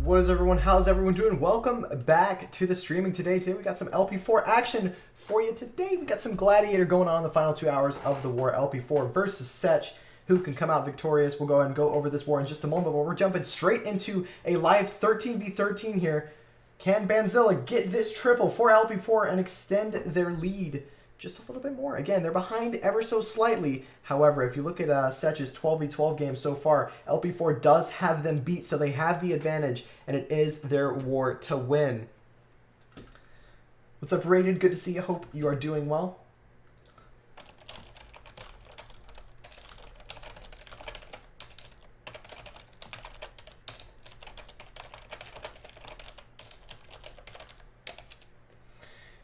What is everyone? How's everyone doing? Welcome back to the streaming today. Today we got some LP4 action for you. Today we got some Gladiator going on in the final 2 hours of the war. LP4 versus SECHS. Who can come out victorious? We'll go ahead and go over this war in just a moment, but we're jumping straight into a live 13v13 here. Can Banzilla get this triple for LP4 and extend their lead just a little bit more? Again, they're behind ever so slightly. However, if you look at SECHS' 12v12 game so far, LP4 does have them beat, so they have the advantage, and it is their war to win. What's up, Rated? Good to see you. Hope you are doing well.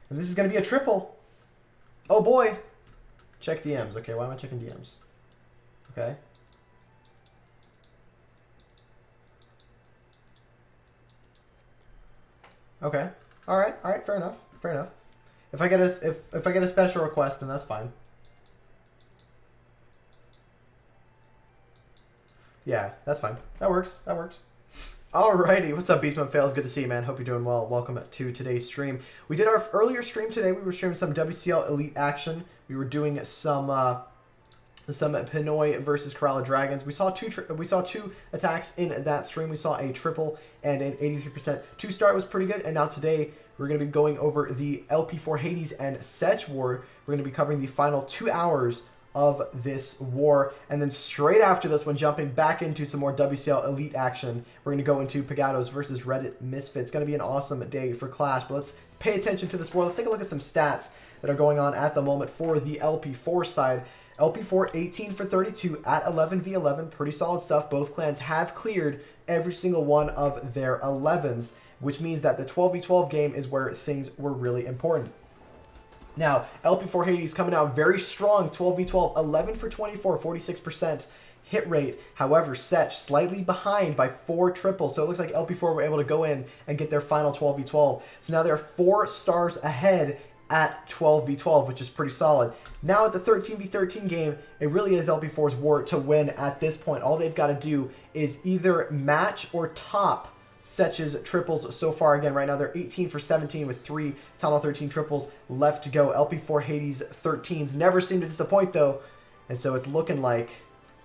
And this is going to be a triple. Oh boy. Check DMs. Okay, why am I checking DMs? Okay. Okay. All right. All right. Fair enough. Fair enough. If I get a if I get a special request, then that's fine. Yeah, that's fine. That works. That works. Alrighty, what's up, Beastman Fails? Good to see you, man. Hope you're doing well. Welcome to today's stream. We did our earlier stream today. We were streaming some WCL Elite action. We were doing some Pinoy versus Kerala Dragons. We saw two attacks in that stream. We saw a triple and an 83% two-star. It was pretty good. And now today we're going to be going over the LP4 Hades and SECHS war. We're going to be covering the final 2 hours of this war, and then straight after this, when jumping back into some more WCL Elite action, we're going to go into Pagados versus Reddit Misfits. It's going to be an awesome day for Clash, but let's pay attention to this war. Let's take a look at some stats that are going on at the moment for the LP4 side. LP4 18 for 32 at 11v11, pretty solid stuff. Both clans have cleared every single one of their 11s, which means that the 12v12 game is where things were really important. Now, LP4 Hades coming out very strong, 12v12, 11 for 24, 46% hit rate. However, SECHS slightly behind by 4 triples, so it looks like LP4 were able to go in and get their final 12v12. So now they're 4 stars ahead at 12v12, which is pretty solid. Now at the 13v13 game, it really is LP4's war to win at this point. All they've got to do is either match or top SECHS triples so far. Again, right now they're 18 for 17 with 3 Town Hall 13 triples left to go. LP4 Hades 13s never seem to disappoint though, and so it's looking like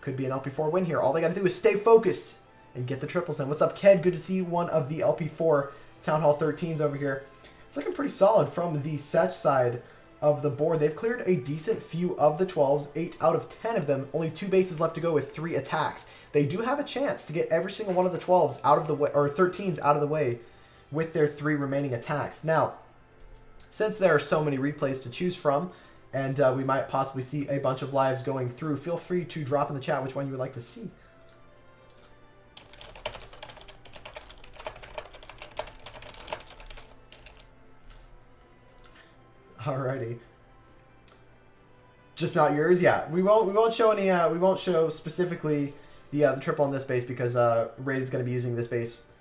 could be an LP4 win here. All they got to do is stay focused and get the triples in. What's up, Ked? Good to see one of the LP4 Town Hall 13s over here. It's looking pretty solid from the SECHS side of the board. They've cleared a decent few of the 12s, 8 out of 10 of them. Only 2 bases left to go with 3 attacks. They do have a chance to get every single one of the 12s out of the way, or 13s out of the way with their 3 remaining attacks. Now, since there are so many replays to choose from, and we might possibly see a bunch of lives going through, feel free to drop in the chat which one you would like to see. Alrighty. Just not yours? Yeah, we won't show any. We won't show specifically the triple on this base because Raid's going to be using this base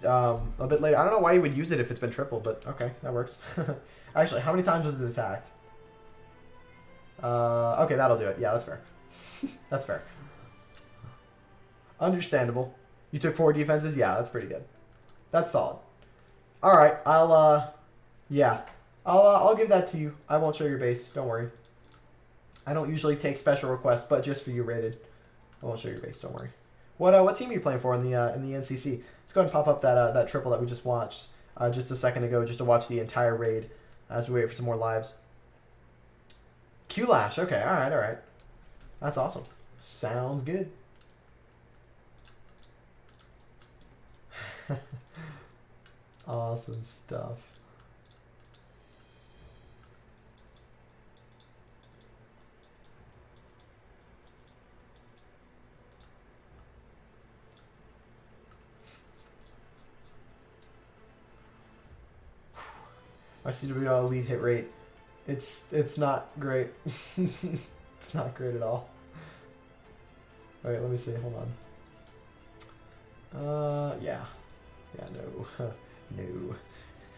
a bit later. I don't know why you would use it if it's been triple, but okay, that works. Actually, how many times was it attacked? Okay, that'll do it. Yeah, that's fair. That's fair. Understandable. You took 4 defenses? Yeah, that's pretty good. That's solid. Alright, yeah. I'll give that to you. I won't show your base. Don't worry. I don't usually take special requests, but just for you, Rated, I won't show your base. Don't worry. What team are you playing for in the NCC? Let's go ahead and pop up that triple that we just watched just a second ago, just to watch the entire raid as we wait for some more lives. Q-Lash. Okay. All right. All right. That's awesome. Sounds good. Awesome stuff. Our CWL elite hit rate, it's not great. It's not great at all. All right, let me see. Hold on. Yeah, no, no.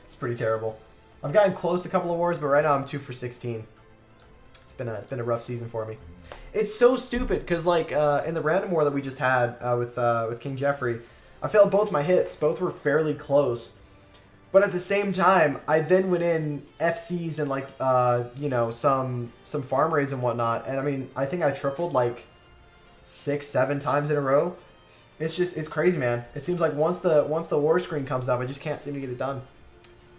It's pretty terrible. I've gotten close a couple of wars, but right now I'm 2 for 16. It's been a rough season for me. It's so stupid because like in the random war that we just had with King Jeffrey, I failed both my hits. Both were fairly close. But at the same time, I then went in FCs and like, you know, some farm raids and whatnot. And I mean, I think I tripled like 6, 7 times in a row. It's crazy, man. It seems like once the war screen comes up, I just can't seem to get it done.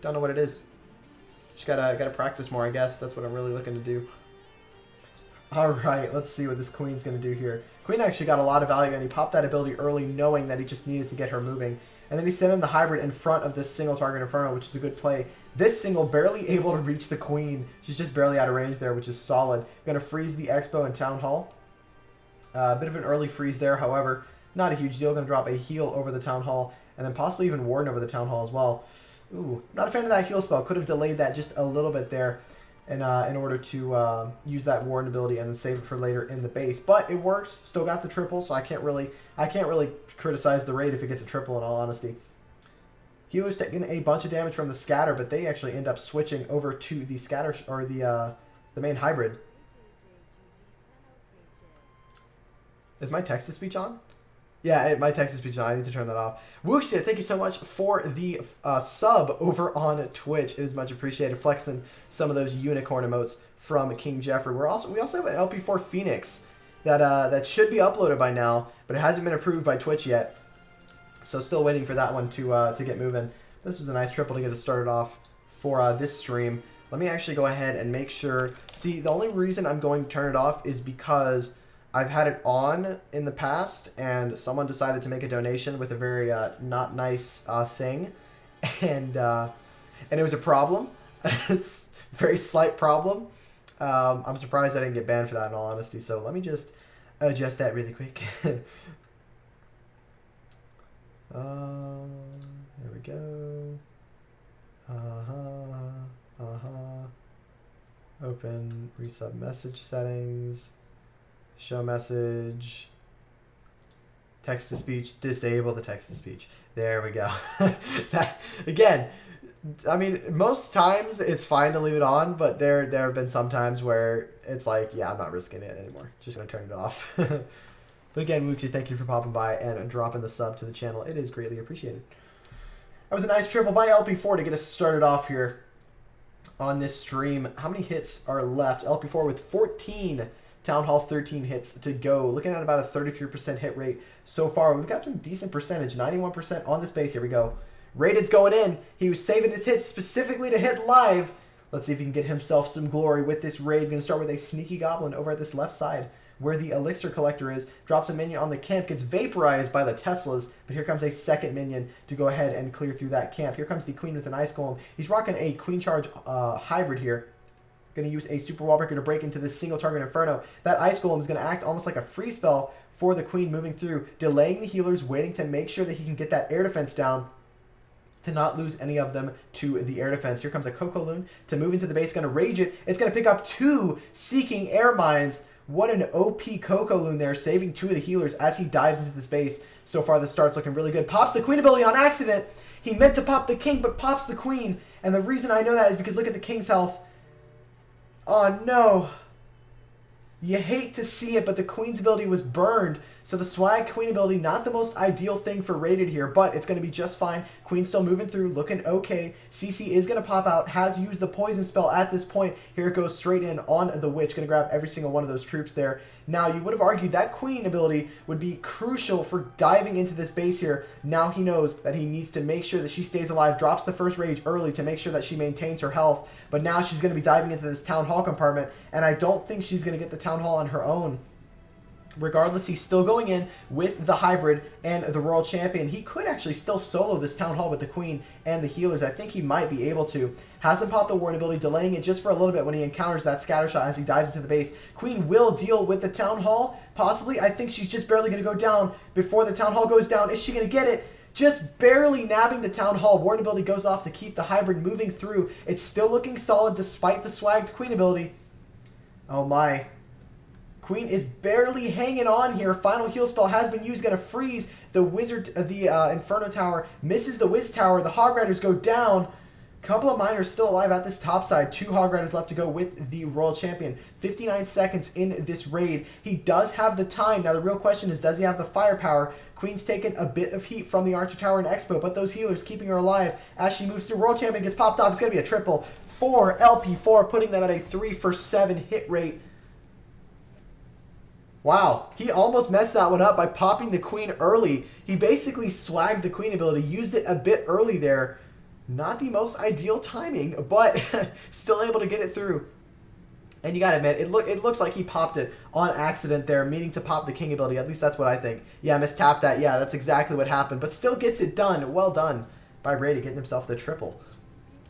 Don't know what it is. Just gotta practice more, I guess. That's what I'm really looking to do. All right, let's see what this queen's gonna do here. Queen actually got a lot of value, and he popped that ability early, knowing that he just needed to get her moving. And then he sent in the hybrid in front of this single target Inferno, which is a good play. This single barely able to reach the queen. She's just barely out of range there, which is solid. Gonna freeze the Expo and Town Hall. A bit of an early freeze there, however, not a huge deal. Gonna drop a heal over the Town Hall, and then possibly even Warden over the Town Hall as well. Ooh, not a fan of that heal spell. Could have delayed that just a little bit there in order to use that Warden ability and then save it for later in the base. But it works. Still got the triple, so I can't really criticize the raid if it gets a triple, in all honesty. Healer's taking a bunch of damage from the scatter, but they actually end up switching over to the scatter, or the main hybrid. Is my text-to-speech on? Yeah, my text-to-speech on. I need to turn that off. Wuxia, thank you so much for the sub over on Twitch. It is much appreciated. Flexing some of those unicorn emotes from King Jeffrey. We also have an LP4 Phoenix that should be uploaded by now, but it hasn't been approved by Twitch yet. So still waiting for that one to get moving. This was a nice triple to get us started off for this stream. Let me actually go ahead and make sure. See, the only reason I'm going to turn it off is because I've had it on in the past, and someone decided to make a donation with a very not nice thing, and it was a problem. It's a very slight problem. I'm surprised I didn't get banned for that, in all honesty. So let me just adjust that really quick. There we go. Open resub message settings. Show message, text-to-speech, disable the text-to-speech. There we go. Again, I mean, most times it's fine to leave it on, but there have been some times where it's like, yeah, I'm not risking it anymore. Just going to turn it off. But again, Wuxi, thank you for popping by and dropping the sub to the channel. It is greatly appreciated. That was a nice triple by LP4 to get us started off here on this stream. How many hits are left? LP4 with 14. Town Hall 13 hits to go. Looking at about a 33% hit rate so far. We've got some decent percentage. 91% on this base. Here we go. Rated's going in. He was saving his hits specifically to hit live. Let's see if he can get himself some glory with this raid. Going to start with a sneaky goblin over at this left side where the elixir collector is. Drops a minion on the camp. Gets vaporized by the Teslas. But here comes a second minion to go ahead and clear through that camp. Here comes the queen with an ice golem. He's rocking a queen charge hybrid here. Going to use a super wall breaker to break into this single target Inferno. That ice golem is going to act almost like a free spell for the queen moving through, delaying the healers, waiting to make sure that he can get that air defense down to not lose any of them to the air defense. Here comes a Coco Loon to move into the base, going to rage it. It's going to pick up 2 Seeking Air Mines. What an OP Coco Loon there, saving 2 of the healers as he dives into this base. So far, the start's looking really good. Pops the queen ability on accident. He meant to pop the king, but pops the queen. And the reason I know that is because look at the king's health. Oh no. You hate to see it, but the queen's ability was burned. So the swag queen ability, not the most ideal thing for rated here, but it's going to be just fine. Queen still moving through, looking okay. CC is going to pop out, has used the poison spell at this point. Here it goes straight in on the witch. Going to grab every single one of those troops there. Now, you would have argued that queen ability would be crucial for diving into this base here. Now he knows that he needs to make sure that she stays alive, drops the first rage early to make sure that she maintains her health. But now she's going to be diving into this town hall compartment, and I don't think she's going to get the town hall on her own. Regardless, he's still going in with the hybrid and the Royal Champion. He could actually still solo this Town Hall with the Queen and the healers. I think he might be able to. Hasn't popped the Warden ability, delaying it just for a little bit when he encounters that scatter shot as he dives into the base. Queen will deal with the Town Hall, possibly. I think she's just barely going to go down before the Town Hall goes down. Is she going to get it? Just barely nabbing the Town Hall. Warden ability goes off to keep the hybrid moving through. It's still looking solid despite the swagged Queen ability. Oh my. Queen is barely hanging on here. Final heal spell has been used. Going to freeze the wizard, the Inferno Tower. Misses the Wiz Tower. The Hog Riders go down. Couple of miners still alive at this top side. 2 Hog Riders left to go with the World Champion. 59 seconds in this raid. He does have the time. Now the real question is, does he have the firepower? Queen's taken a bit of heat from the Archer Tower and Expo, but those healers keeping her alive as she moves through. World Champion gets popped off. It's going to be a triple for LP4, putting them at a 3 for 7 hit rate. Wow, he almost messed that one up by popping the Queen early. He basically swagged the Queen ability, used it a bit early there. Not the most ideal timing, but still able to get it through. And you gotta admit, it looks like he popped it on accident there, meaning to pop the King ability. At least that's what I think. Yeah, mistapped that. Yeah, that's exactly what happened. But still gets it done. Well done by Brady, getting himself the triple.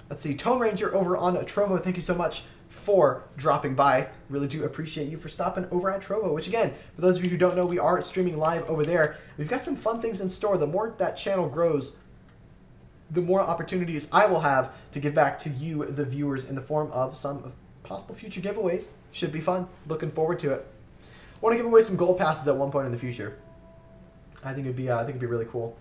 Let's see. Tone Ranger over on Trovo. Thank you so much for dropping by. Really do appreciate you for stopping over at Trovo, which again, for those of you who don't know, we are streaming live over there. We've got some fun things in store. The more that channel grows, the more opportunities I will have to give back to you, the viewers, in the form of some possible future giveaways. Should be fun. Looking forward to it. Want to give away some gold passes at one point in the future. I think it'd be really cool.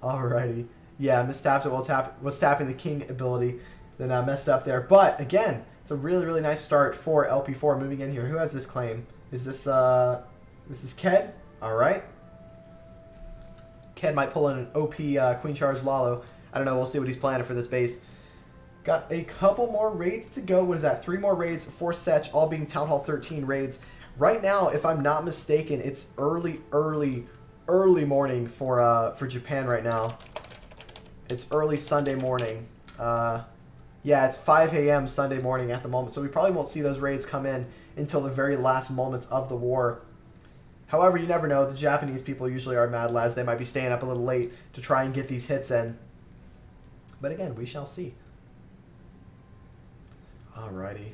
Alrighty. Yeah, mistapped it while was tapping the King ability. Then I messed up there. But again, it's a really, really nice start for LP4 moving in here. Who has this claim? Is this is Ked? Alright. Ked might pull in an OP Queen Charge Lalo. I don't know. We'll see what he's planning for this base. Got a couple more raids to go. What is that? 3 more raids for SECHS, all being Town Hall 13 raids. Right now, if I'm not mistaken, it's early morning for Japan right now. It's early Sunday morning. Yeah, it's 5 a.m. Sunday morning at the moment, so we probably won't see those raids come in until the very last moments of the war. However, you never know. The Japanese people usually are mad lads. They might be staying up a little late to try and get these hits in. But again, we shall see. Alrighty.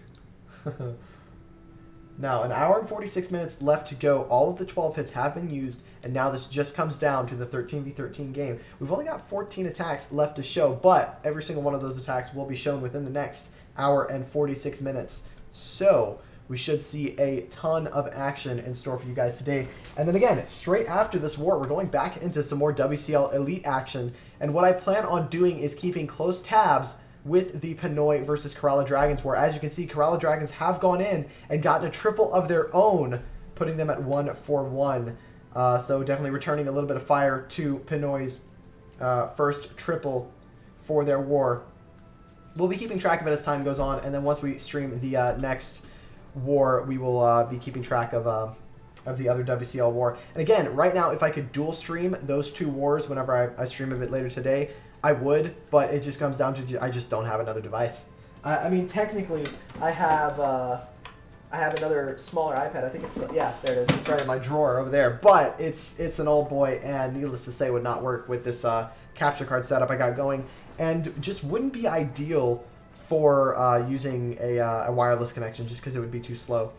Now, 1 hour and 46 minutes left to go. All of the 12 hits have been used, and now this just comes down to the 13v13 game. We've only got 14 attacks left to show, but every single one of those attacks will be shown within the next 1 hour and 46 minutes. So we should see a ton of action in store for you guys today. And then again, straight after this war, we're going back into some more WCL Elite action. And what I plan on doing is keeping close tabs with the Pinoy versus Kerala Dragons war. As you can see, Kerala Dragons have gone in and gotten a triple of their own, putting them at 1 for 1. So definitely returning a little bit of fire to Pinoy's first triple for their war. We'll be keeping track of it as time goes on, and then once we stream the next war, we will be keeping track of the other WCL war. And again, right now, if I could dual stream those 2 wars whenever I stream a bit later today, I would, but it just comes down to I just don't have another device. I mean, technically, I have another smaller iPad. I think it's, yeah, there it is. It's right in my drawer over there. But it's an old boy, and needless to say, would not work with this capture card setup I got going, and just wouldn't be ideal for using a wireless connection, just because it would be too slow.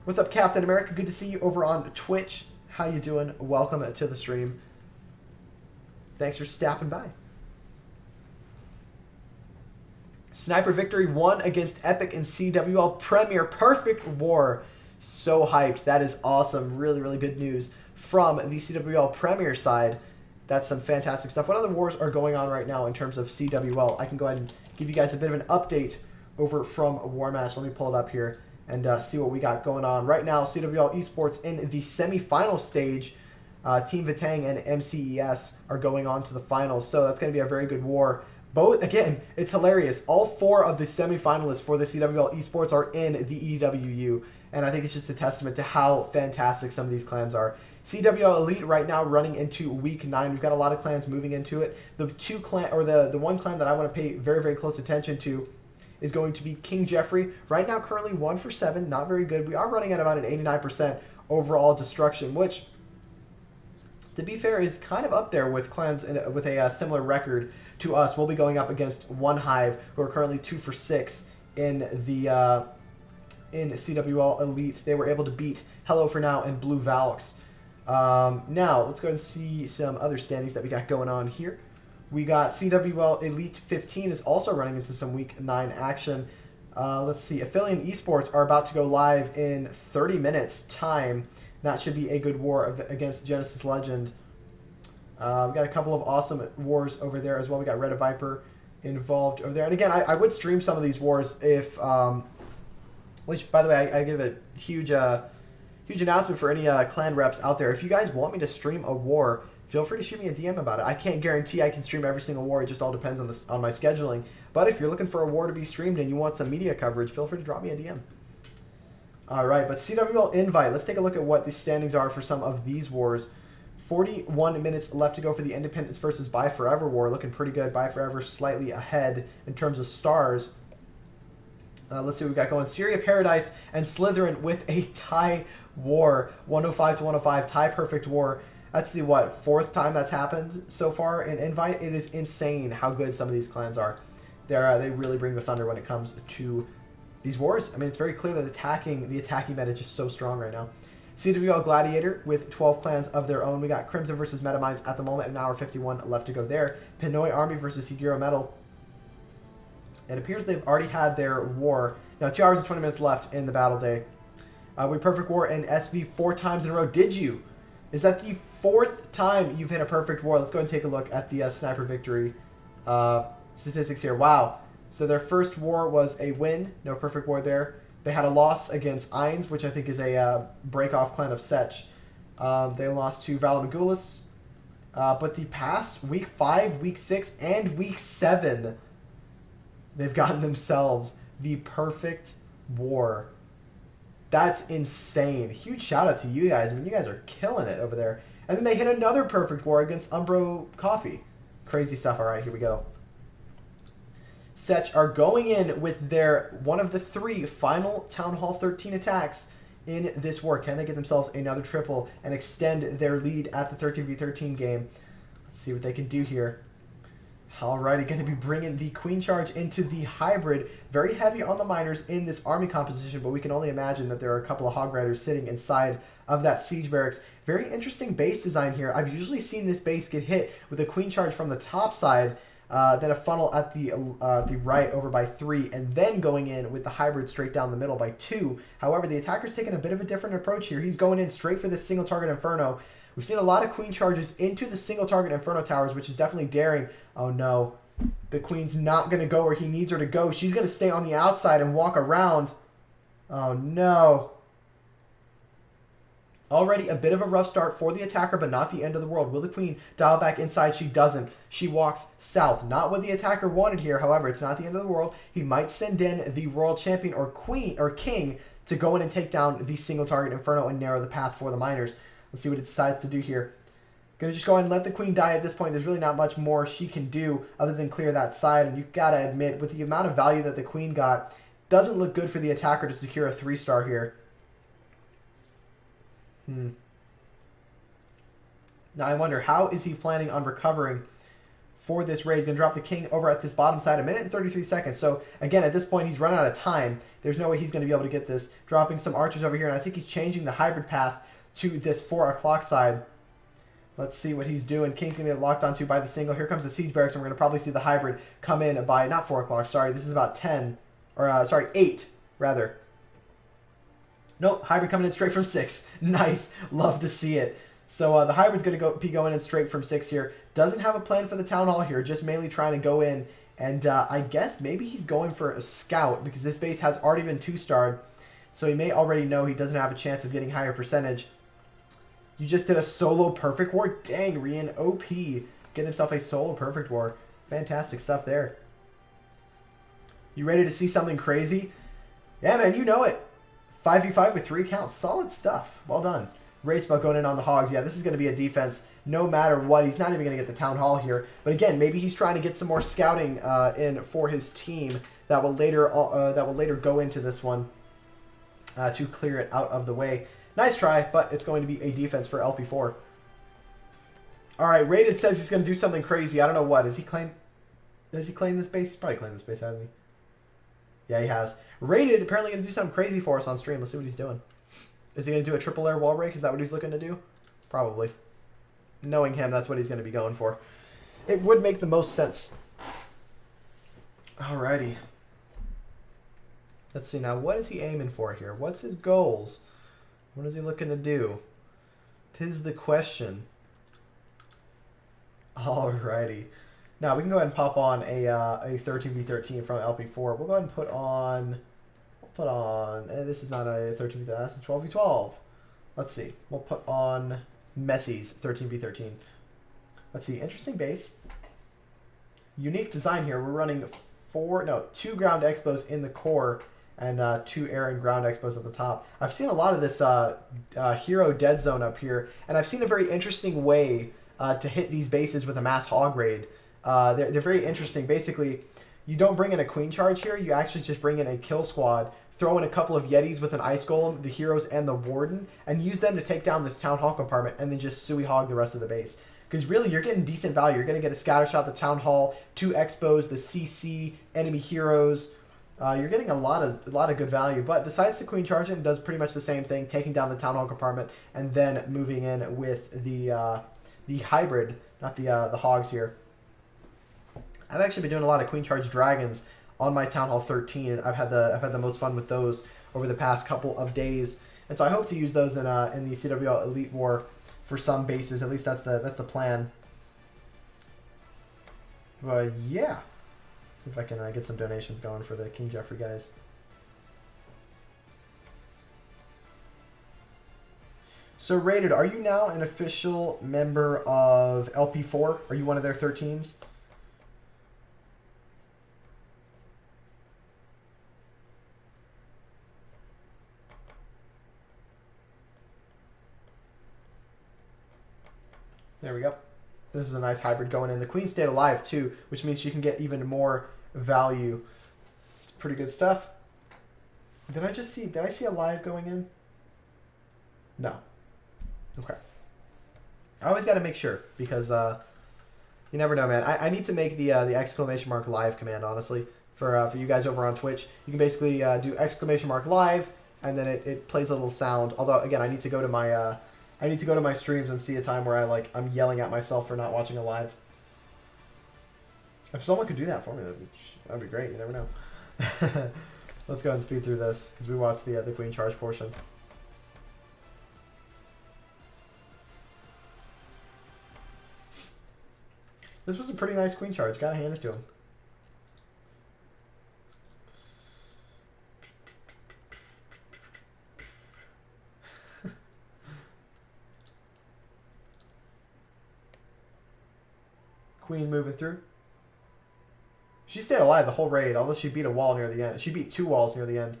What's up, Captain America? Good to see you over on Twitch. How you doing? Welcome to the stream. Thanks for stopping by. Sniper Victory 1 against Epic and CWL Premier. Perfect war. So hyped. That is awesome. Really, really good news from the CWL Premier side. That's some fantastic stuff. What other wars are going on right now in terms of CWL? I can go ahead and give you guys a bit of an update over from a war match. Let me pull it up here and see what we got going on. Right now, CWL Esports in the semifinal stage. Team Vitang and MCES are going on to the finals, so that's going to be a very good war. Both, again, it's hilarious. All 4 of the semifinalists for the CWL Esports are in the EWU, and I think it's just a testament to how fantastic some of these clans are. CWL Elite right now running into week 9. We've got a lot of clans moving into it. The one clan that I want to pay very, very close attention to is going to be King Jeffrey. Right now, currently 1 for 7, not very good. We are running at about an 89% overall destruction, which, to be fair, is kind of up there with clans with a similar record to us. We'll be going up against One Hive, who are currently 2 for 6 in the in CWL Elite. They were able to beat Hello for Now and Blue Valks. Now, let's go ahead and see some other standings that we got going on here. We got CWL Elite 15 is also running into some Week 9 action. Let's see. Affiliate Esports are about to go live in 30 minutes time. That should be a good war against Genesis Legend. We've got a couple of awesome wars over there as well. We got Red Viper involved over there. And again, I would stream some of these wars if, which by the way, I give a huge, huge announcement for any clan reps out there. If you guys want me to stream a war, feel free to shoot me a DM about it. I can't guarantee I can stream every single war. It just all depends on my scheduling. But if you're looking for a war to be streamed and you want some media coverage, feel free to drop me a DM. All right, but CWL invite. Let's take a look at what the standings are for some of these wars. 41 minutes left to go for the Independence versus Buy Forever war. Looking pretty good. Buy Forever slightly ahead in terms of stars. Let's see what we got going. Syria Paradise and Slytherin with a tie war. 105 to 105. Tie perfect war. That's the, what, fourth time that's happened so far in Invite. It is insane how good some of these clans are. They really bring the thunder when it comes to these wars. I mean, it's very clear that the attacking meta is just so strong right now. CWL Gladiator with 12 clans of their own. We got Crimson versus Metamines at the moment, an hour 51 left to go there. Pinoy Army versus Higuro Metal. It appears they've already had their war. Now, 2 hours and 20 minutes left in the battle day. We perfect war in SV 4 times in a row. Did you? Is that the 4th time you've hit a perfect war? Let's go ahead and take a look at the sniper victory statistics here. Wow. So their first war was a win. No perfect war there. They had a loss against Ainz, which I think is a break-off clan of SECHS. They lost to Valamagulis. But the past week 5, week 6, and week 7, they've gotten themselves the perfect war. That's insane. Huge shout out to you guys. I mean, you guys are killing it over there. And then they hit another perfect war against Umbro Coffee. Crazy stuff. All right, here we go. SECHS are going in with their one of the 3 final Town Hall 13 attacks in this war. Can they get themselves another triple and extend their lead at the 13v13 game? Let's see what they can do here. Alrighty, going to be bringing the Queen Charge into the hybrid. Very heavy on the miners in this army composition, but we can only imagine that there are a couple of Hog Riders sitting inside of that siege barracks. Very interesting base design here. I've usually seen this base get hit with a Queen Charge from the top side, then a funnel at the right over by 3, and then going in with the hybrid straight down the middle by 2. However, the attacker's taking a bit of a different approach here. He's going in straight for this single target Inferno. We've seen a lot of Queen Charges into the single target Inferno towers, which is definitely daring. Oh no, the Queen's not going to go where he needs her to go. She's going to stay on the outside and walk around. Oh no. Already a bit of a rough start for the attacker, but not the end of the world. Will the Queen dial back inside? She doesn't. She walks south. Not what the attacker wanted here. However, it's not the end of the world. He might send in the Royal Champion or Queen or King to go in and take down the single target Inferno and narrow the path for the miners. Let's see what it decides to do here. Gonna just go ahead and let the Queen die at this point. There's really not much more she can do other than clear that side. And you've got to admit, with the amount of value that the Queen got, doesn't look good for the attacker to secure a 3-star here. Now I wonder, how is he planning on recovering for this raid? Gonna drop the King over at this bottom side, 1 minute and 33 seconds. So again, at this point, he's run out of time. There's no way he's gonna be able to get this. Dropping some archers over here, and I think he's changing the hybrid path to this 4 o'clock side. Let's see what he's doing. King's going to get locked onto by the single. Here comes the siege barracks, and we're going to probably see the hybrid come in by, not 4 o'clock, sorry. This is about 10, or sorry, 8, rather. Nope, hybrid coming in straight from 6. Nice. Love to see it. So the hybrid's going to be going in straight from 6 here. Doesn't have a plan for the town hall here, just mainly trying to go in. And I guess maybe he's going for a scout, because this base has already been 2-starred. So he may already know he doesn't have a chance of getting higher percentage. You just did a solo perfect war? Dang, Rian, OP. Getting himself a solo perfect war. Fantastic stuff there. You ready to see something crazy? Yeah, man, you know it. 5v5 with 3 counts. Solid stuff. Well done. Rage about going in on the Hogs. Yeah, this is going to be a defense no matter what. He's not even going to get the Town Hall here. But again, maybe he's trying to get some more scouting in for his team that will later go into this one to clear it out of the way. Nice try, but it's going to be a defense for LP4. All right, Rated says he's going to do something crazy. I don't know what. Does he claim this base? He's probably claimed this base, hasn't he? Yeah, he has. Rated apparently going to do something crazy for us on stream. Let's see what he's doing. Is he going to do a triple air wall break? Is that what he's looking to do? Probably. Knowing him, that's what he's going to be going for. It would make the most sense. Alrighty. Let's see now. What is he aiming for here? What's his goals? What is he looking to do? 'Tis the question. Alrighty. Now we can go ahead and pop on a 13v13 from LP4. We'll go ahead and put on. This is not a 13v13. That's a 12v12. Let's see. We'll put on Messi's 13v13. Let's see. Interesting base. Unique design here. We're running 2 ground expos in the core and 2 air and ground expos at the top. I've seen a lot of this hero dead zone up here, and I've seen a very interesting way to hit these bases with a mass hog raid. They're very interesting. Basically, you don't bring in a queen charge here. You actually just bring in a kill squad, throw in a couple of Yetis with an ice golem, the heroes, and the warden, and use them to take down this town hall compartment, and then just sui hog the rest of the base. Because really, you're getting decent value. You're going to get a scatter shot, the town hall, 2 expos, the CC, enemy heroes. You're getting a lot of good value. But decides to queen charge it and does pretty much the same thing, taking down the town hall compartment, and then moving in with the hybrid, not the hogs here. I've actually been doing a lot of queen charge dragons on my town hall 13. I've had the most fun with those over the past couple of days, and so I hope to use those in the CWL Elite War for some bases. At least that's the plan. But yeah, see if I can get some donations going for the King Jeffrey guys. So Rated, are you now an official member of LP4? Are you one of their 13s? There we go. This is a nice hybrid going in. The queen stayed alive too, which means she can get even more value. It's pretty good stuff. Did I see a live going in? No. Okay. I always got to make sure because you never know, man. I need to make the exclamation mark live command, honestly, for you guys over on Twitch. You can basically do exclamation mark live, and then it plays a little sound. Although again, I need to go to my streams and see a time where I'm yelling at myself for not watching a live. If someone could do that for me, that'd be great. You never know. Let's go ahead and speed through this because we watched the queen charge portion. This was a pretty nice queen charge. Gotta hand it to him. Queen moving through. She stayed alive the whole raid, although she beat a wall near the end. She beat 2 walls near the end.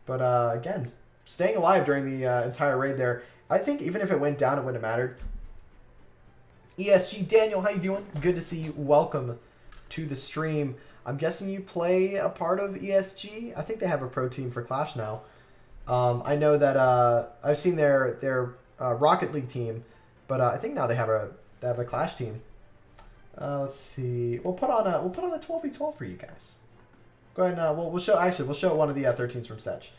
But again, staying alive during the entire raid there. I think even if it went down, it wouldn't have mattered. ESG Daniel, how you doing? Good to see you. Welcome to the stream. I'm guessing you play a part of ESG. I think they have a pro team for Clash now. I know that I've seen their Rocket League team, but I think now they have a Clash team. Let's see. We'll put on a 12v12 for you guys. Go ahead and we'll show one of the 13s from SECHS.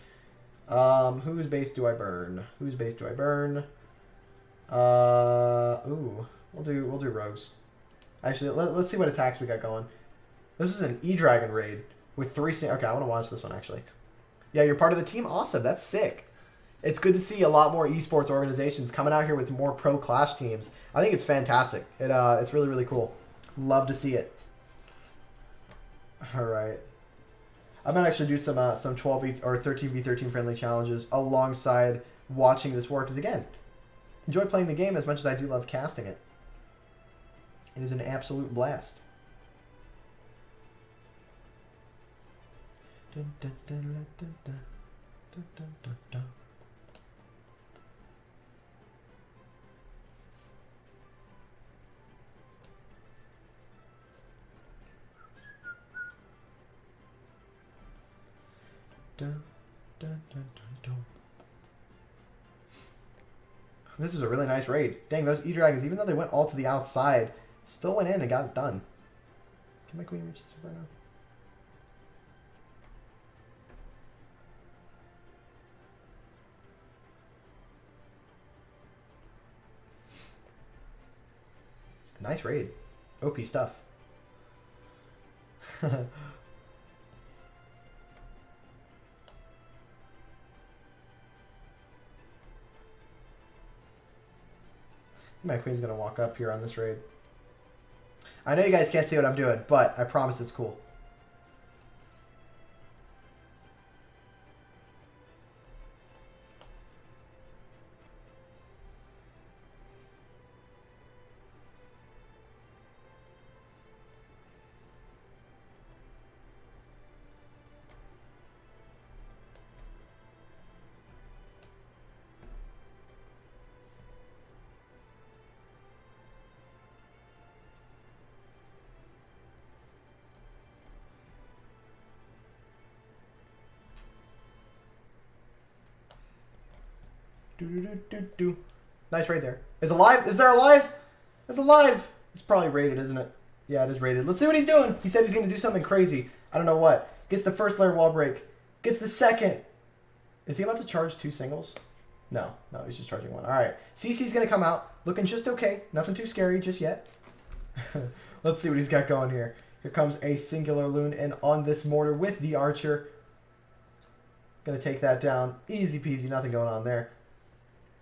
Whose base do I burn? Whose base do I burn? Ooh. We'll do rogues. Actually, let's see what attacks we got going. This is an E-Dragon raid with 3... Okay, I want to watch this one, actually. Yeah, you're part of the team? Awesome. That's sick. It's good to see a lot more esports organizations coming out here with more pro Clash teams. I think it's fantastic. It's really, really cool. Love to see it. All right. I might actually do some 12v or 13v13 friendly challenges alongside watching this war, because, again, enjoy playing the game as much as I do love casting it. It is an absolute blast. This is a really nice raid. Dang, those E-Dragons, even though they went all to the outside, still went in and got it done. Can my queen reach this right now? Nice raid. OP stuff. My queen's going to walk up here on this raid. I know you guys can't see what I'm doing, but I promise it's cool. Do. Nice raid there. Is alive? Is there alive? It's alive. It's probably raided, isn't it? Yeah, it is raided. Let's see what he's doing. He said he's going to do something crazy. I don't know what. Gets the first layer wall break. Gets the second. Is he about to charge 2 singles? No, he's just charging 1. All right. CC's going to come out. Looking just okay. Nothing too scary just yet. Let's see what he's got going here. Here comes a singular loon in on this mortar with the archer. Going to take that down. Easy peasy. Nothing going on there.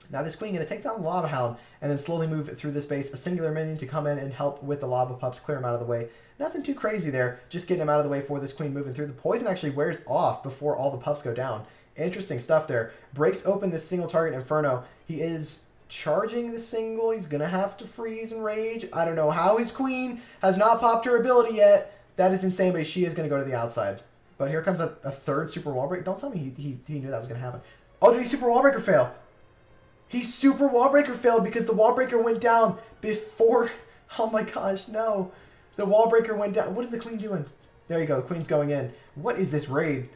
Now this queen going to take down the lava hound and then slowly move through this base. A singular minion to come in and help with the lava pups, clear him out of the way. Nothing too crazy there. Just getting him out of the way for this queen moving through. The poison actually wears off before all the pups go down. Interesting stuff there. Breaks open this single target Inferno. He is charging the single. He's going to have to freeze and rage. I don't know how his queen has not popped her ability yet. That is insane, but she is going to go to the outside. But here comes a third super wall break. Don't tell me he knew that was going to happen. Oh, did he super wall breaker fail? He super wall breaker failed because the wall breaker went down before. Oh my gosh, no. The wall breaker went down. What is the queen doing? There you go. The queen's going in. What is this raid?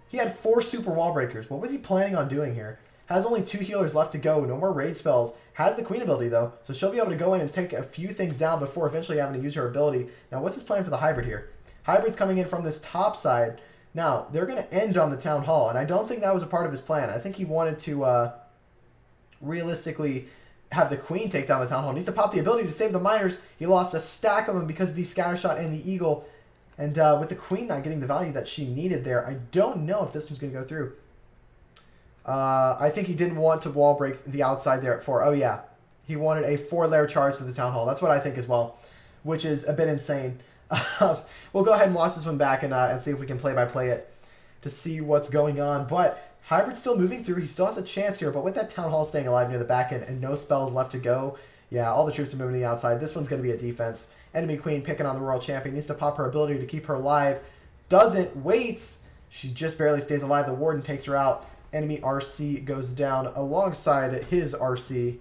He had 4 super wall breakers. What was he planning on doing here? Has only 2 healers left to go. No more rage spells. Has the queen ability though. So she'll be able to go in and take a few things down before eventually having to use her ability. Now what's his plan for the hybrid here? Hybrid's coming in from this top side. Now they're going to end on the town hall. And I don't think that was a part of his plan. I think he wanted to... realistically have the queen take down the town hall. Needs to pop the ability to save the miners. He lost a stack of them because of the scatter shot and the eagle. And with the queen not getting the value that she needed there, I don't know if this one's going to go through. I think he didn't want to wall break the outside there at 4. Oh yeah, he wanted a 4-layer charge to the town hall. That's what I think as well, which is a bit insane. We'll go ahead and watch this one back and see if we can play-by-play it to see what's going on. But Hybrid's still moving through. He still has a chance here, but with that Town Hall staying alive near the back end and no spells left to go, yeah, all the troops are moving to the outside. This one's going to be a defense. Enemy Queen picking on the World Champion. Needs to pop her ability to keep her alive. Doesn't. Waits. She just barely stays alive. The Warden takes her out. Enemy RC goes down alongside his RC.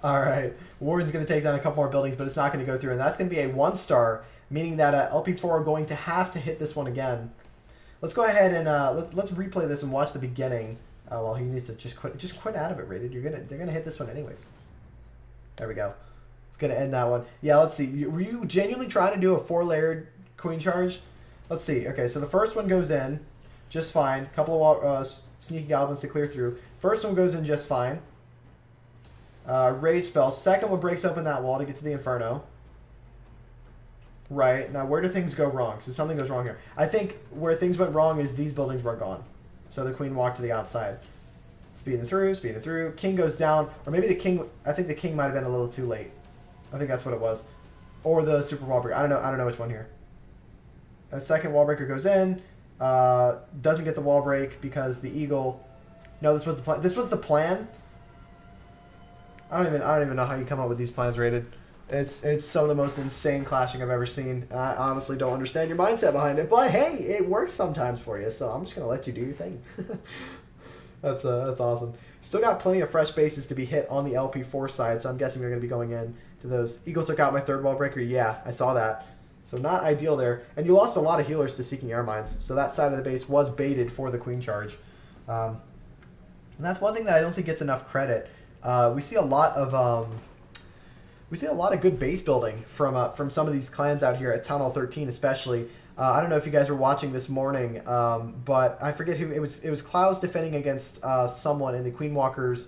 All right, Warden's going to take down a couple more buildings, but it's not going to go through, and that's going to be a 1-star, meaning that LP4 are going to have to hit this one again. Let's go ahead and let's replay this and watch the beginning. Well, he needs to just quit out of it, Rated. They're gonna hit this one anyways. There we go. It's gonna end that one. Yeah, let's see. Were you genuinely trying to do a 4-layered queen charge? Let's see. Okay, so the first one goes in just fine. Couple of sneaky goblins to clear through. First one goes in just fine. Rage spell. Second one breaks open that wall to get to the Inferno. Right. Now, where do things go wrong? So something goes wrong here. I think where things went wrong is these buildings were gone. So the queen walked to the outside. Speeding through. King goes down. Or maybe the king... I think the king might have been a little too late. I think that's what it was. Or the super wall breaker. I don't know which one here. A second wall breaker goes in. Doesn't get the wall break because the eagle... No, this was the plan. This was the plan? I don't even know how you come up with these plans, Rated. It's some of the most insane clashing I've ever seen. I honestly don't understand your mindset behind it, but hey, it works sometimes for you, so I'm just gonna let you do your thing. That's awesome. Still got plenty of fresh bases to be hit on the LP4 side, so I'm guessing they're gonna be going in to those. Eagle took out my third wall breaker. Yeah, I saw that. So not ideal there, and you lost a lot of healers to Seeking Air Mines, so that side of the base was baited for the queen charge. And that's one thing that I don't think gets enough credit. We see a lot of good base building from some of these clans out here at Town Hall 13, especially. I don't know if you guys were watching this morning, but I forget who it was. It was Klaus defending against someone in the Queen Walker's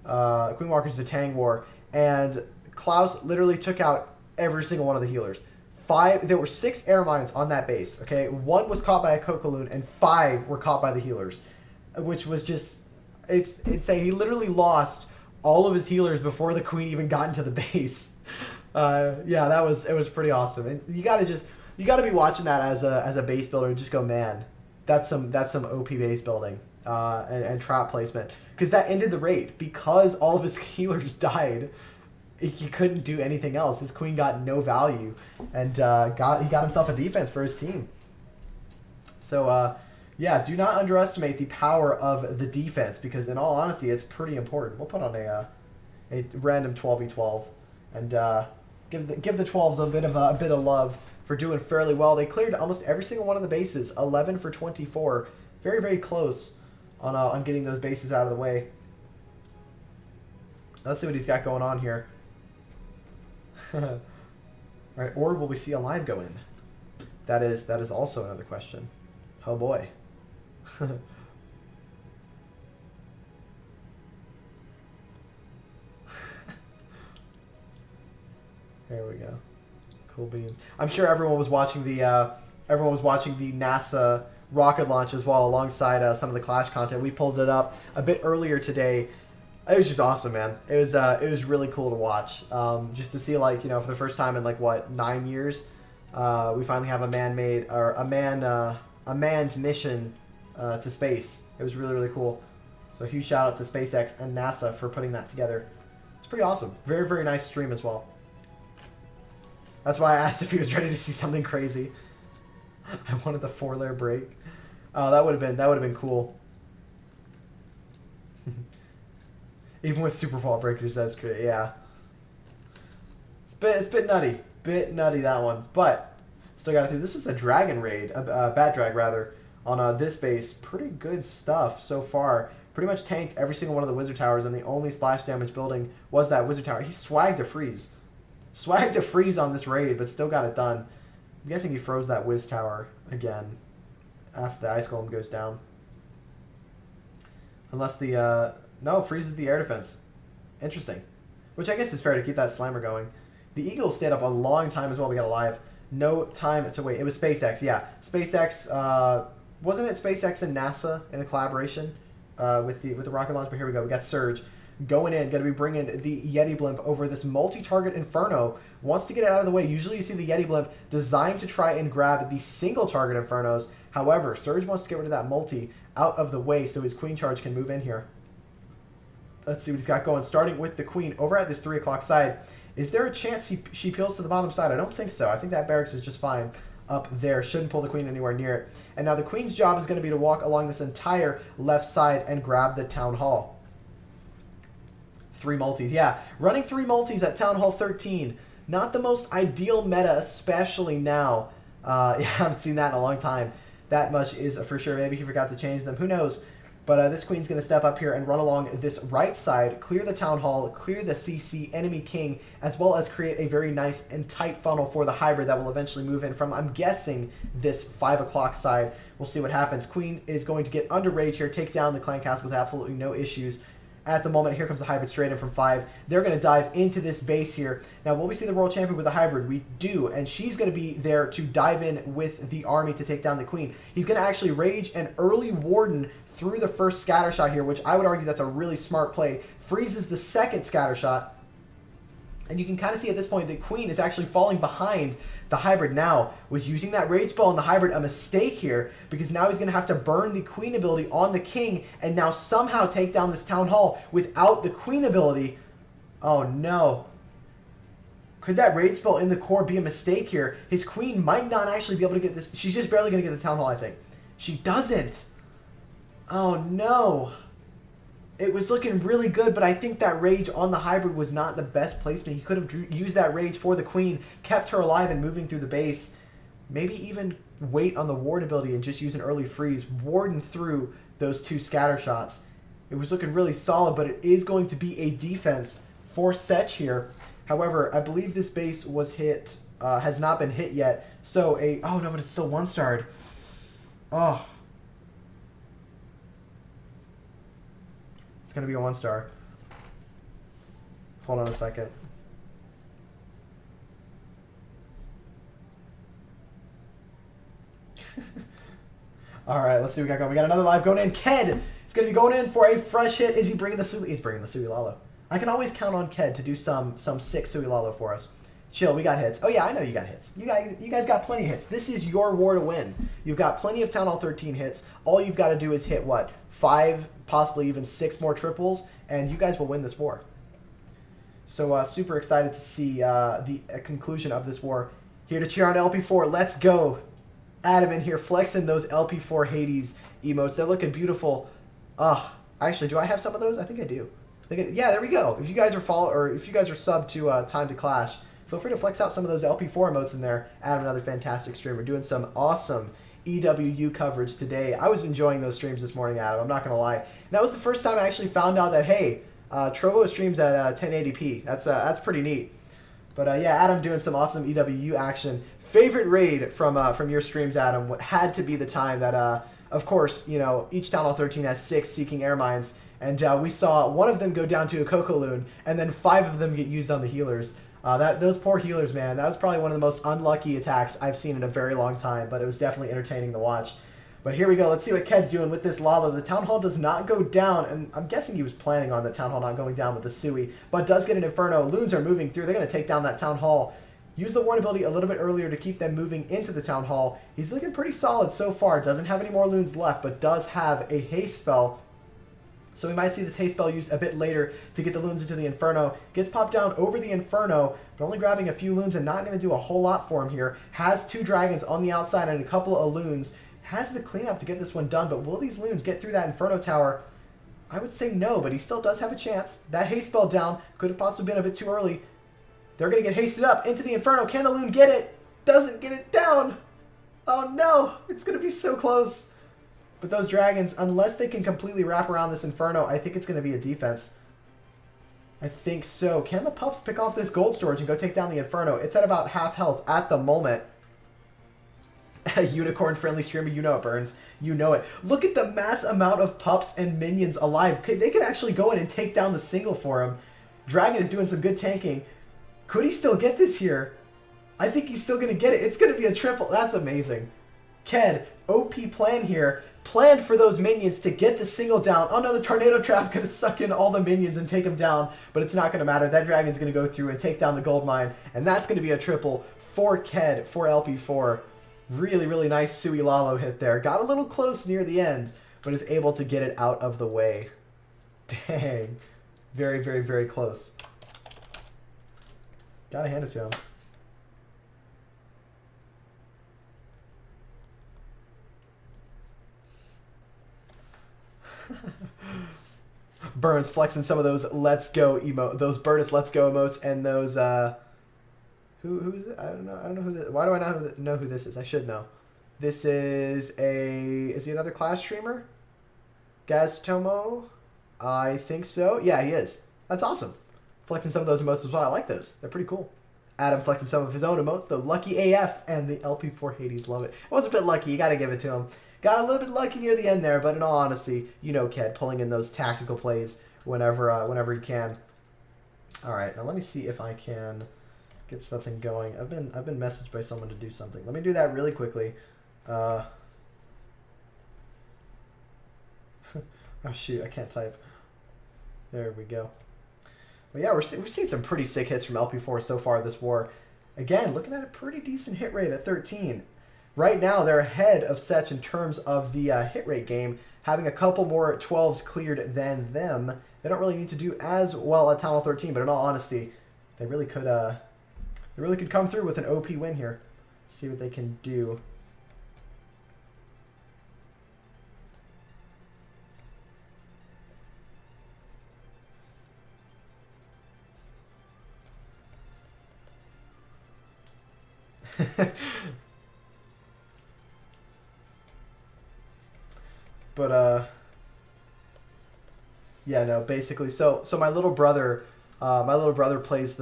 Vitang War, and Klaus literally took out every single one of the healers. there were 6 air mines on that base, okay? 1 was caught by a Kokoloon, and 5 were caught by the healers, which was just, it's insane. He literally lost all of his healers before the queen even got into the base. Yeah, it was pretty awesome. And you gotta be watching that as a base builder and just go, man, that's some OP base building and trap placement, because that ended the raid because all of his healers died. He couldn't do anything else. His queen got no value, and he got himself a defense for his team. So yeah, do not underestimate the power of the defense, because in all honesty, it's pretty important. We'll put on a random 12v12 and give the 12s a bit of love for doing fairly well. They cleared almost every single one of the bases, 11 for 24, very, very close on getting those bases out of the way. Let's see what he's got going on here. All right, or will we see a live go in? That is also another question. Oh boy. There we go. Cool beans. I'm sure everyone was watching the NASA rocket launch as well, alongside some of the Clash content. We pulled it up a bit earlier today. It was just awesome, man. It was really cool to watch. Just to see, like, you know, for the first time in like what, 9 years, we finally have a man-made or a manned mission to space. It was really, really cool. So huge shout out to SpaceX and NASA for putting that together. It's pretty awesome. Very, very nice stream as well. That's why I asked if he was ready to see something crazy. I wanted the 4-layer break. Oh, that would have been cool. Even with super fault breakers, that's great. Yeah, it's a bit nutty that one, but still got it through. This was a dragon raid, a bat drag rather, on this base. Pretty good stuff so far. Pretty much tanked every single one of the wizard towers, and the only splash damage building was that wizard tower. He swagged a freeze on this raid, but still got it done. I'm guessing he froze that wiz tower again after the ice golem goes down, unless the no, freezes the air defense. Interesting. Which I guess is fair to keep that slammer going. The Eagle stayed up a long time as well. We got a live. No time to wait. It was SpaceX, yeah. SpaceX, wasn't it SpaceX and NASA in a collaboration with the rocket launch? But here we go. We got Surge going in. Going to be bringing the Yeti blimp over this multi-target Inferno. Wants to get it out of the way. Usually you see the Yeti blimp designed to try and grab the single-target Infernos. However, Surge wants to get rid of that multi out of the way so his Queen Charge can move in here. Let's see what he's got going. Starting with the Queen over at this 3 o'clock side. Is there a chance she peels to the bottom side? I don't think so. I think that barracks is just fine up there. Shouldn't pull the Queen anywhere near it. And now the Queen's job is going to be to walk along this entire left side and grab the Town Hall. 3 multis. Yeah, running 3 multis at Town Hall 13. Not the most ideal meta, especially now. Yeah, I haven't seen that in a long time. That much is for sure. Maybe he forgot to change them. Who knows? But this Queen's going to step up here and run along this right side, clear the Town Hall, clear the CC enemy king, as well as create a very nice and tight funnel for the hybrid that will eventually move in from, I'm guessing, this 5 o'clock side. We'll see what happens. Queen is going to get under rage here, take down the clan castle with absolutely no issues. At the moment, here comes the hybrid straight in from 5. They're going to dive into this base here. Now, will we see the world champion with the hybrid? We do, and she's going to be there to dive in with the army to take down the Queen. He's going to actually rage an early warden through the first scatter shot here, which I would argue that's a really smart play. Freezes the second scatter shot. And you can kind of see at this point that Queen is actually falling behind the hybrid now. Was using that rage spell on the hybrid a mistake here, because now he's going to have to burn the Queen ability on the king and now somehow take down this Town Hall without the Queen ability. Oh no. Could that rage spell in the core be a mistake here? His Queen might not actually be able to get this. She's just barely going to get the Town Hall, I think. She doesn't. Oh no. It was looking really good, but I think that rage on the hybrid was not the best placement. He could have used that rage for the Queen, kept her alive and moving through the base. Maybe even wait on the ward ability and just use an early freeze, warden through those 2 scatter shots. It was looking really solid, but it is going to be a defense for SECHS here. However, I believe this base was hit, has not been hit yet. So oh no, but it's still 1-starred. Oh. It's going to be a 1-star. Hold on a second. All right, let's see what we got going. We got another live going in. Ked is going to be going in for a fresh hit. Is he bringing the Sui? He's bringing the Suilalo. I can always count on Ked to do some sick Suilalo for us. Chill, we got hits. Oh yeah, I know you got hits. You guys got plenty of hits. This is your war to win. You've got plenty of Town Hall 13 hits. All you've got to do is hit, what, 5, possibly even 6 more triples, and you guys will win this war. So super excited to see the conclusion of this war. Here to cheer on LP4. Let's go. Adam in here flexing those LP4 Hades emotes. They're looking beautiful. Actually, do I have some of those? I think I do. Yeah, there we go. If you guys are if you guys are sub to Time to Clash, feel free to flex out some of those LP4 emotes in there. Adam, another fantastic streamer, doing some awesome EWU coverage today. I was enjoying those streams this morning, Adam. I'm not gonna lie. And that was the first time I actually found out that hey, Trovo streams at 1080p. That's pretty neat. But yeah, Adam doing some awesome EWU action. Favorite raid from your streams, Adam, had to be the time that of course, you know, each Town Hall 13 has 6 Seeking Air Mines, and we saw one of them go down to a Coco Loon, and then 5 of them get used on the healers. Those poor healers, man. That was probably one of the most unlucky attacks I've seen in a very long time, but it was definitely entertaining to watch. But here we go. Let's see what Ked's doing with this Lalo. The Town Hall does not go down, and I'm guessing he was planning on the Town Hall not going down with the Sui, but does get an Inferno. Loons are moving through. They're going to take down that Town Hall. Use the Warn ability a little bit earlier to keep them moving into the Town Hall. He's looking pretty solid so far. Doesn't have any more Loons left, but does have a haste spell. So we might see this haste spell used a bit later to get the Loons into the Inferno. Gets popped down over the Inferno, but only grabbing a few Loons and not going to do a whole lot for him here. Has 2 Dragons on the outside and a couple of Loons. Has the cleanup to get this one done, but will these Loons get through that Inferno Tower? I would say no, but he still does have a chance. That haste spell down could have possibly been a bit too early. They're going to get hasted up into the Inferno. Can the Loon get it? Doesn't get it down. Oh no, it's going to be so close. But those Dragons, unless they can completely wrap around this Inferno, I think it's going to be a defense. I think so. Can the Pups pick off this gold storage and go take down the Inferno? It's at about half health at the moment. A unicorn-friendly streamer, you know it, Burns. You know it. Look at the mass amount of Pups and minions alive. They could actually go in and take down the single for him. Dragon is doing some good tanking. Could he still get this here? I think he's still going to get it. It's going to be a triple. That's amazing. Ked, OP plan here. Planned for those minions to get the single down. Oh no, the Tornado Trap going to suck in all the minions and take them down, but it's not going to matter. That Dragon's going to go through and take down the gold mine, and that's going to be a triple for Ked, for LP4. Really, really nice Sui Lalo hit there. Got a little close near the end, but is able to get it out of the way. Dang. Very, very, very close. Gotta hand it to him. Burns flexing some of those "Let's Go" those Burtis "Let's Go" emotes, and those who's it? I don't know who this, why do I not know who this is? I should know. This is he another Clash streamer? Gaztomo? I think so. Yeah, he is. That's awesome. Flexing some of those emotes as well. I like those. They're pretty cool. Adam flexing some of his own emotes. The Lucky AF and the LP4 Hades. Love it. It was a bit lucky. You got to give it to him. Got a little bit lucky near the end there, but in all honesty, you know Ked pulling in those tactical plays whenever he can. All right, now let me see if I can get something going. I've been messaged by someone to do something. Let me do that really quickly. Oh shoot, I can't type. There we go. But yeah, we're seeing some pretty sick hits from LP4 so far this war. Again, looking at a pretty decent hit rate at 13. Right now, they're ahead of SECHS in terms of the hit rate game, having a couple more 12s cleared than them. They don't really need to do as well at Town Hall 13, but in all honesty, they really could come through with an OP win here. See what they can do. But yeah, no, basically, so my little brother plays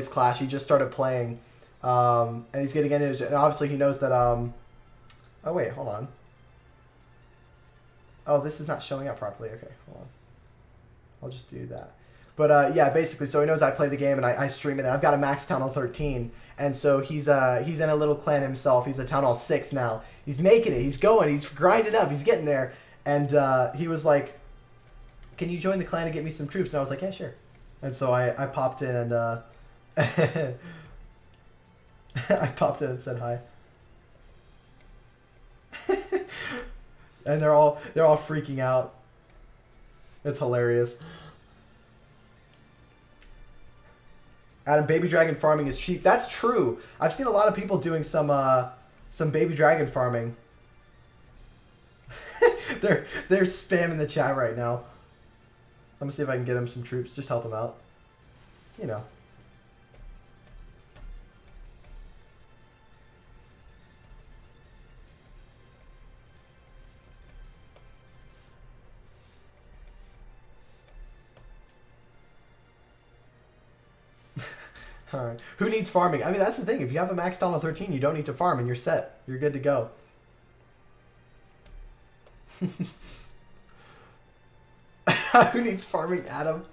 Clash. He just started playing, and he's getting into it. And obviously, he knows that. Oh wait, hold on. Oh, this is not showing up properly. Okay, hold on. I'll just do that. But yeah, basically, so he knows I play the game and I stream it. And I've got a max Town Hall 13, and so he's in a little clan himself. He's a Town Hall 6 now. He's making it. He's going. He's grinding up. He's getting there. And he was like, "Can you join the clan and get me some troops?" And I was like, "Yeah, sure." And so I popped in and I popped in and said hi. And they're all freaking out. It's hilarious. Adam, baby dragon farming is cheap. That's true. I've seen a lot of people doing some baby dragon farming. they're spamming the chat right now. Let me see if I can get him some troops. Just help him out. You know. Alright. Who needs farming? I mean, that's the thing. If you have a max Town Hall 13, you don't need to farm and you're set. You're good to go. Who needs farming, Adam?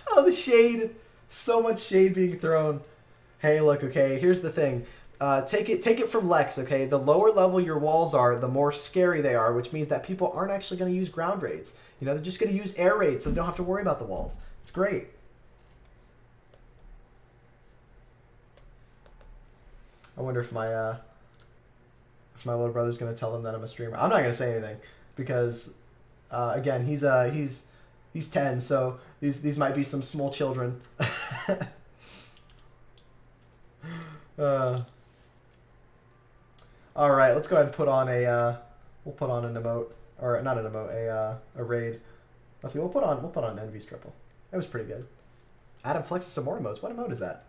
Oh, the shade. So much shade being thrown. Hey, look, okay, here's the thing. Take it from Lex, okay? The lower level your walls are, the more scary they are, which means that people aren't actually going to use ground raids. You know, they're just going to use air raids, so they don't have to worry about the walls. It's great. I wonder if my little brother's gonna tell him that I'm a streamer. I'm not gonna say anything because, again, he's 10, so these might be some small children. All right, let's go ahead and put on we'll put on an emote, or not an emote, a raid. Let's see, we'll put on Envy's triple. It was pretty good. Adam flexes some more emotes. What emote is that?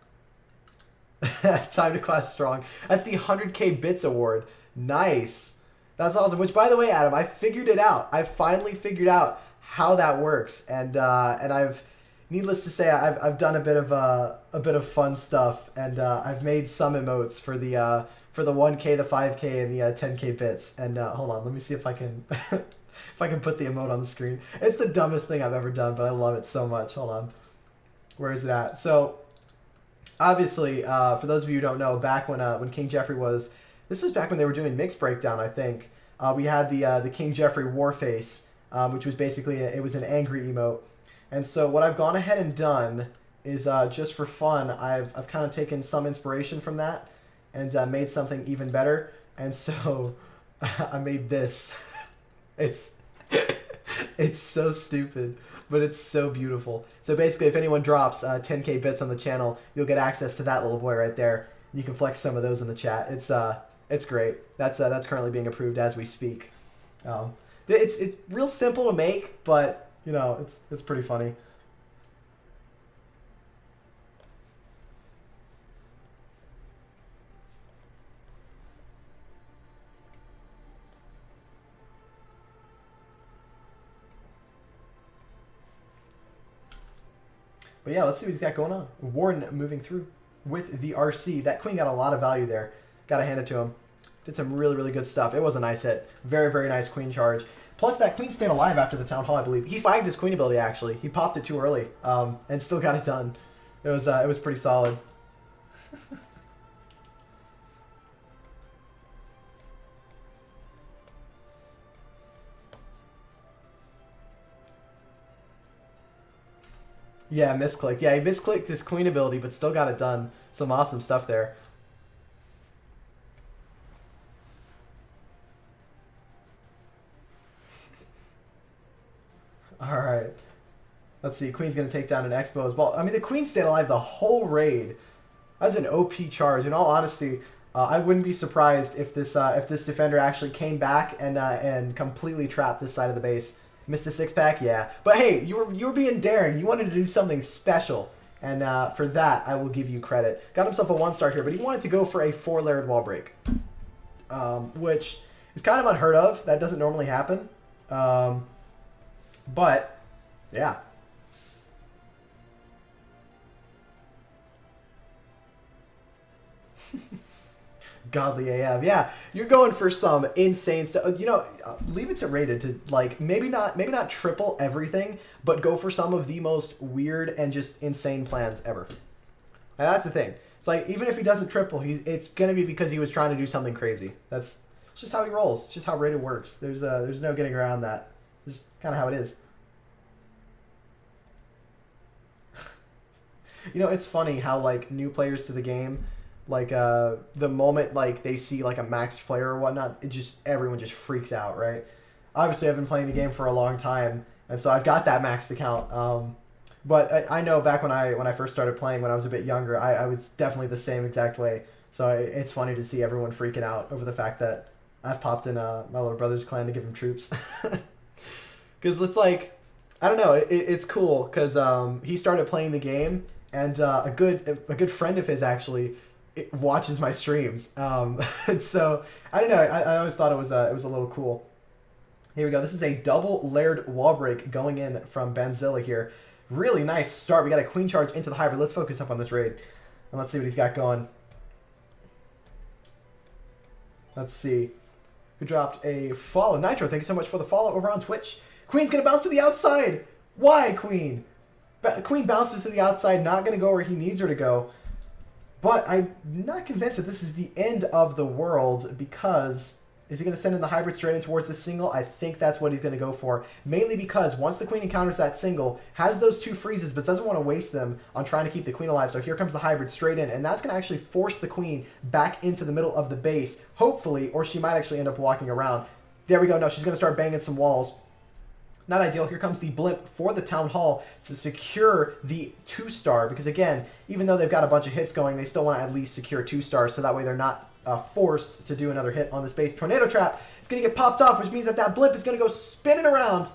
Time to class strong. That's the 100K bits award. Nice. That's awesome. Which, by the way, Adam, I figured it out. I finally figured out how that works, and I've, needless to say, I've done a bit of fun stuff, and I've made some emotes for the 1K, the 5K, and the 10K bits. And hold on, let me see if I can if I can put the emote on the screen. It's the dumbest thing I've ever done, but I love it so much. Hold on. Where is it at? So. Obviously, for those of you who don't know, back when King Jeffrey was, this was back when they were doing Mix Breakdown, I think. We had the King Jeffrey war face, which was basically it was an angry emote. And so what I've gone ahead and done is just for fun, I've kind of taken some inspiration from that and made something even better. And so I made this. It's so stupid. But it's so beautiful. So basically, if anyone drops 10K bits on the channel, you'll get access to that little boy right there. You can flex some of those in the chat. It's great. That's currently being approved as we speak. It's real simple to make, but you know it's pretty funny. But yeah, let's see what he's got going on. Warden moving through with the RC. That queen got a lot of value there. Gotta hand it to him. Did some really, really good stuff. It was a nice hit. Very, very nice queen charge. Plus, that queen stayed alive after the Town Hall, I believe. He swagged his queen ability, actually. He popped it too early and still got it done. It was pretty solid. Yeah, misclick. Yeah, he misclicked his queen ability, but still got it done. Some awesome stuff there. All right. Let's see. Queen's going to take down an Expo as well. I mean, the queen stayed alive the whole raid. That's an OP charge. In all honesty, I wouldn't be surprised if this defender actually came back and completely trapped this side of the base. Missed the six-pack? Yeah. But hey, you were being daring. You wanted to do something special. And for that, I will give you credit. Got himself a 1-star here, but he wanted to go for a 4-layered wall break. Which is kind of unheard of. That doesn't normally happen. But, yeah. Godly AF. Yeah, you're going for some insane stuff. You know, leave it to Rated to like maybe not triple everything, but go for some of the most weird and just insane plans ever. And that's the thing. It's like even if he doesn't triple, it's gonna be because he was trying to do something crazy. That's just how he rolls. It's just how Rated works. There's no getting around that. It's just kind of how it is. You know, it's funny how like new players to the game, like the moment like they see like a maxed player or whatnot, everyone just freaks out, right? Obviously, I've been playing the game for a long time, and so I've got that maxed account. But I know back when I first started playing when I was a bit younger, I was definitely the same exact way. So it's funny to see everyone freaking out over the fact that I've popped in my little brother's clan to give him troops. Because it's like, I don't know, it's cool because he started playing the game. And a good friend of his actually watches my streams. And so I don't know. I always thought it was a little cool. Here we go. This is a double layered wall break going in from Banzilla here. Really nice start. We got a queen charge into the hybrid. Let's focus up on this raid and let's see what he's got going. Let's see. Who dropped a follow? Nitro, thank you so much for the follow over on Twitch. Queen's gonna bounce to the outside. Why, Queen? Queen bounces to the outside, not going to go where he needs her to go. But I'm not convinced that this is the end of the world because is he going to send in the hybrid straight in towards the single? I think that's what he's going to go for. Mainly because once the queen encounters that single, has those two freezes but doesn't want to waste them on trying to keep the queen alive. So here comes the hybrid straight in, and that's going to actually force the queen back into the middle of the base, hopefully, or she might actually end up walking around. There we go. No, she's going to start banging some walls. Not ideal. Here comes the blimp for the town hall to secure the 2-star because, again, even though they've got a bunch of hits going, they still want to at least secure 2 stars so that way they're not forced to do another hit on this base. Tornado trap is going to get popped off, which means that blimp is going to go spinning around.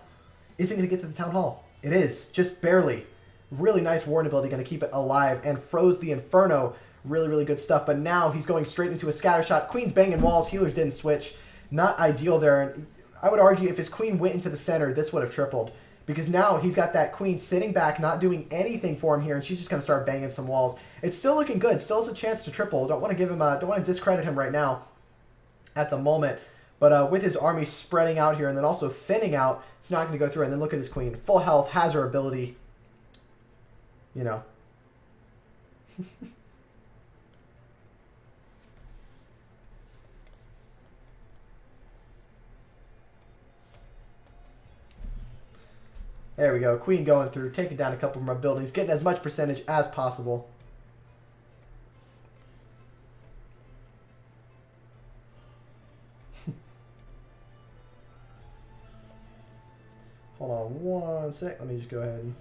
Is it going to get to the town hall? It is, just barely. Really nice warden ability, going to keep it alive and froze the Inferno. Really, really good stuff. But now he's going straight into a scatter shot. Queen's banging walls. Healers didn't switch. Not ideal there. I would argue if his queen went into the center, this would have tripled. Because now he's got that queen sitting back, not doing anything for him here, and she's just going to start banging some walls. It's still looking good. Still has a chance to triple. Don't want to give him don't want to discredit him right now at the moment. But with his army spreading out here and then also thinning out, it's not going to go through. And then look at his queen. Full health, has her ability. You know. There we go. Queen going through, taking down a couple more buildings, getting as much percentage as possible. Hold on one sec. Let me just go ahead and...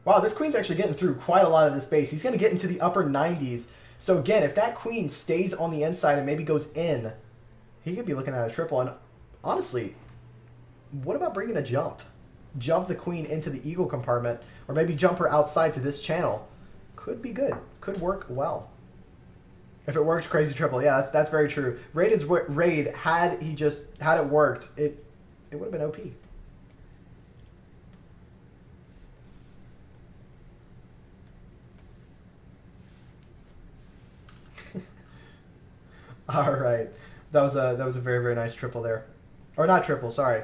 Wow, this queen's actually getting through quite a lot of this base. He's going to get into the upper 90s. So again, if that queen stays on the inside and maybe goes in, he could be looking at a triple. And honestly, what about bringing a jump? Jump the queen into the eagle compartment, or maybe jump her outside to this channel. Could be good. Could work well. If it worked, crazy triple. Yeah, that's very true. Raid's raid, had it worked, it would have been OP. All right. That was a very, very nice triple there. Or not triple, sorry.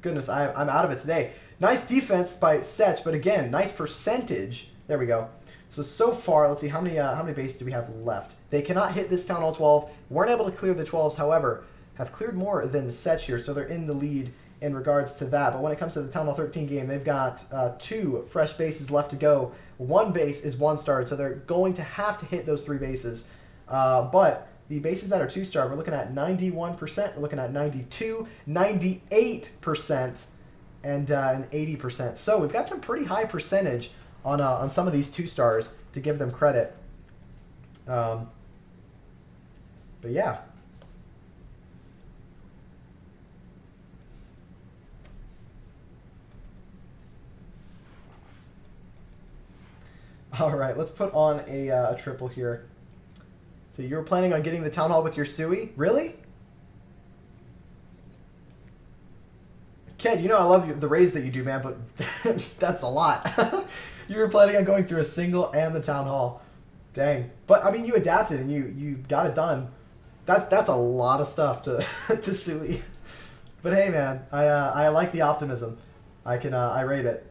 Goodness, I'm out of it today. Nice defense by SECHS, but again, nice percentage. There we go. So far, let's see, how many bases do we have left? They cannot hit this Town Hall 12. Weren't able to clear the 12s, however, have cleared more than SECHS here, so they're in the lead in regards to that. But when it comes to the Town Hall 13 game, they've got 2 fresh bases left to go. 1 base is 1-starred, so they're going to have to hit those 3 bases. But the bases that are 2-star, we're looking at 91%, we're looking at 92, 98%, and 80%. So we've got some pretty high percentage on some of these 2-stars to give them credit. But yeah. All right, let's put on a triple here. So you were planning on getting the Town Hall with your Sui? Really? Kid, you know I love the raids that you do, man, but that's a lot. You were planning on going through a single and the town hall. Dang. But I mean, you adapted and you got it done. That's a lot of stuff to to Sui. But hey, man, I like the optimism. I rate it.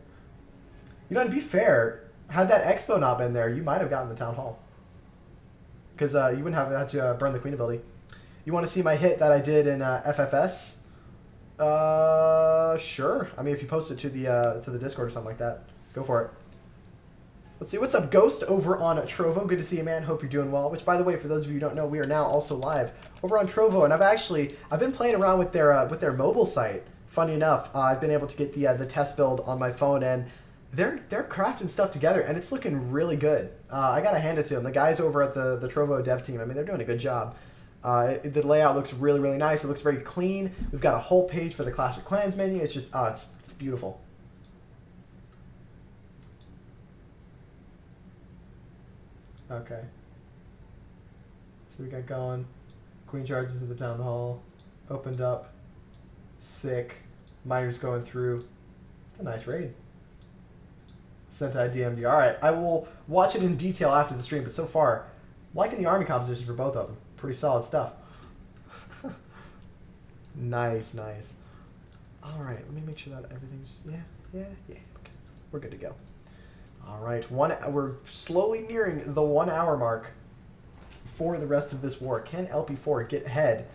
You know, to be fair, had that expo not been there, you might have gotten the town hall. Because you wouldn't have had to burn the queen ability. You want to see my hit that I did in FFS? Sure. I mean, if you post it to the Discord or something like that, go for it. Let's see. What's up, Ghost, over on Trovo? Good to see you, man. Hope you're doing well. Which, by the way, for those of you who don't know, we are now also live over on Trovo, and I've been playing around with their mobile site. Funny enough, I've been able to get the test build on my phone, and they're crafting stuff together, and it's looking really good. I gotta hand it to them. The guys over at the Trovo dev team, I mean, they're doing a good job. The layout looks really, really nice. It looks very clean. We've got a whole page for the Clash of Clans menu. It's just, it's beautiful. Okay. So we got going. Queen charges to the town hall. Opened up. Sick. Miners going through. It's a nice raid. Sentai DMD. Alright, I will watch it in detail after the stream, but so far, liking the army composition for both of them. Pretty solid stuff. Nice, nice. Alright, let me make sure that everything's... Yeah. Okay. We're good to go. Alright, we're slowly nearing the 1 hour mark for the rest of this war. Can LP4 get ahead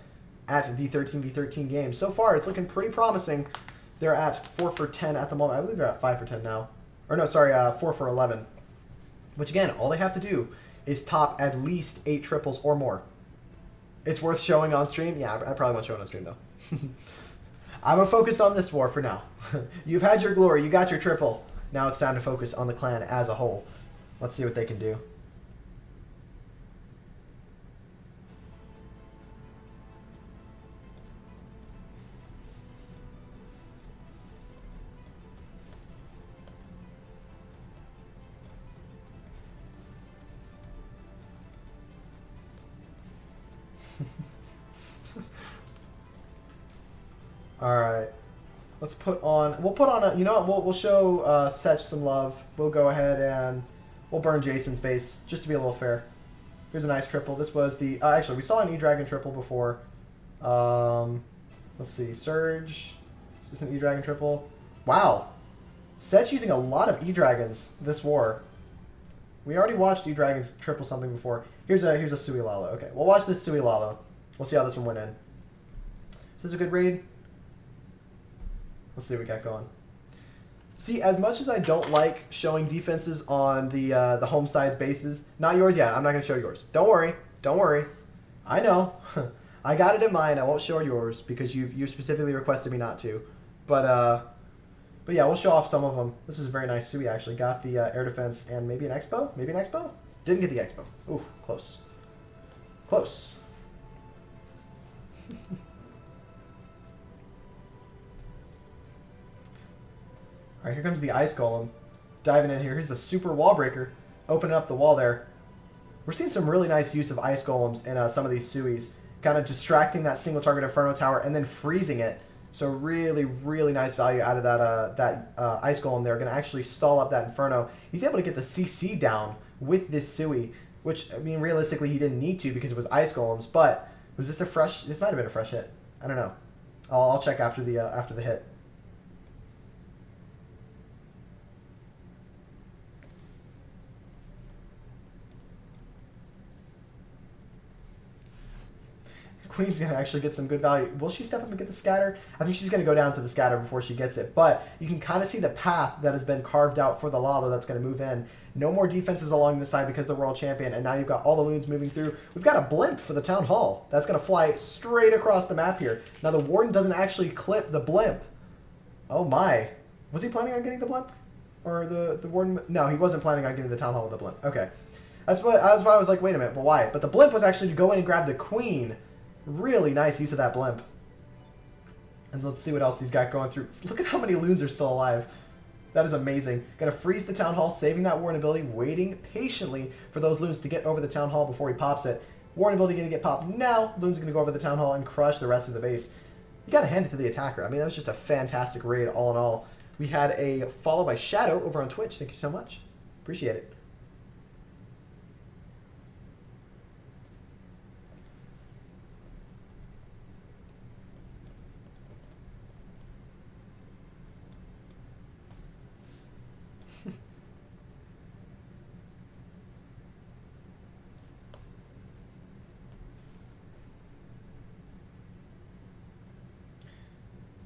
at the 13v13 game? So far, it's looking pretty promising. They're at 4 for 10 at the moment. I believe they're at 5 for 10 now. Or no, sorry, 4 for 11. Which again, all they have to do is top at least 8 triples or more. It's worth showing on stream. Yeah, I probably won't show it on stream though. I'm gonna focus on this war for now. You've had your glory, you got your triple. Now it's time to focus on the clan as a whole. Let's see what they can do. Alright. Let's put on... We'll put on a... You know what? We'll show SECHS some love. We'll go ahead and... We'll burn Jason's base, just to be a little fair. Here's a nice triple. This was the... actually, we saw an E-Dragon triple before. Let's see. Surge. Is this an E-Dragon triple? Wow. SECHS using a lot of E-Dragons this war. We already watched E-Dragons triple something before. Here's a Sui Lalo. Okay, we'll watch this Sui Lalo. We'll see how this one went in. Is this a good raid? Let's see what we got going. See, as much as I don't like showing defenses on the home side's bases, not yours yet. I'm not going to show yours. Don't worry. Don't worry. I know. I got it in mind. I won't show yours because you specifically requested me not to. But yeah, we'll show off some of them. This is a very nice Sui, actually. Got the air defense and maybe an Expo? Maybe an Expo? Didn't get the Expo. Ooh, close. Close. Alright, here comes the Ice Golem. Diving in here. Here's a super wall breaker. Opening up the wall there. We're seeing some really nice use of Ice Golems in some of these Suis. Kind of distracting that single target Inferno Tower and then freezing it. So really, really nice value out of that Ice Golem there. Going to actually stall up that Inferno. He's able to get the CC down with this Sui. Which, I mean, realistically, he didn't need to because it was Ice Golems. But was this a fresh... This might have been a fresh hit. I don't know. I'll check after the hit. Queen's going to actually get some good value. Will she step up and get the scatter? I think she's going to go down to the scatter before she gets it. But you can kind of see the path that has been carved out for the Lalo that's going to move in. No more defenses along this side because the world champion. And now you've got all the loons moving through. We've got a blimp for the town hall. That's going to fly straight across the map here. Now the warden doesn't actually clip the blimp. Oh my. Was he planning on getting the blimp? Or the warden? No, he wasn't planning on getting the town hall with the blimp. Okay. That's why I was like, wait a minute, but why? But the blimp was actually to go in and grab the queen. Really nice use of that blimp. And let's see what else he's got going through. Look at how many loons are still alive. That is amazing. Gonna freeze the town hall, saving that warden ability, waiting patiently for those loons to get over the town hall before he pops it. Warden ability gonna get popped now. Loons are gonna go over the town hall and crush the rest of the base. you got to hand it to the attacker. I mean, that was just a fantastic raid all in all. We had a follow by Shadow over on Twitch. Thank you so much. Appreciate it.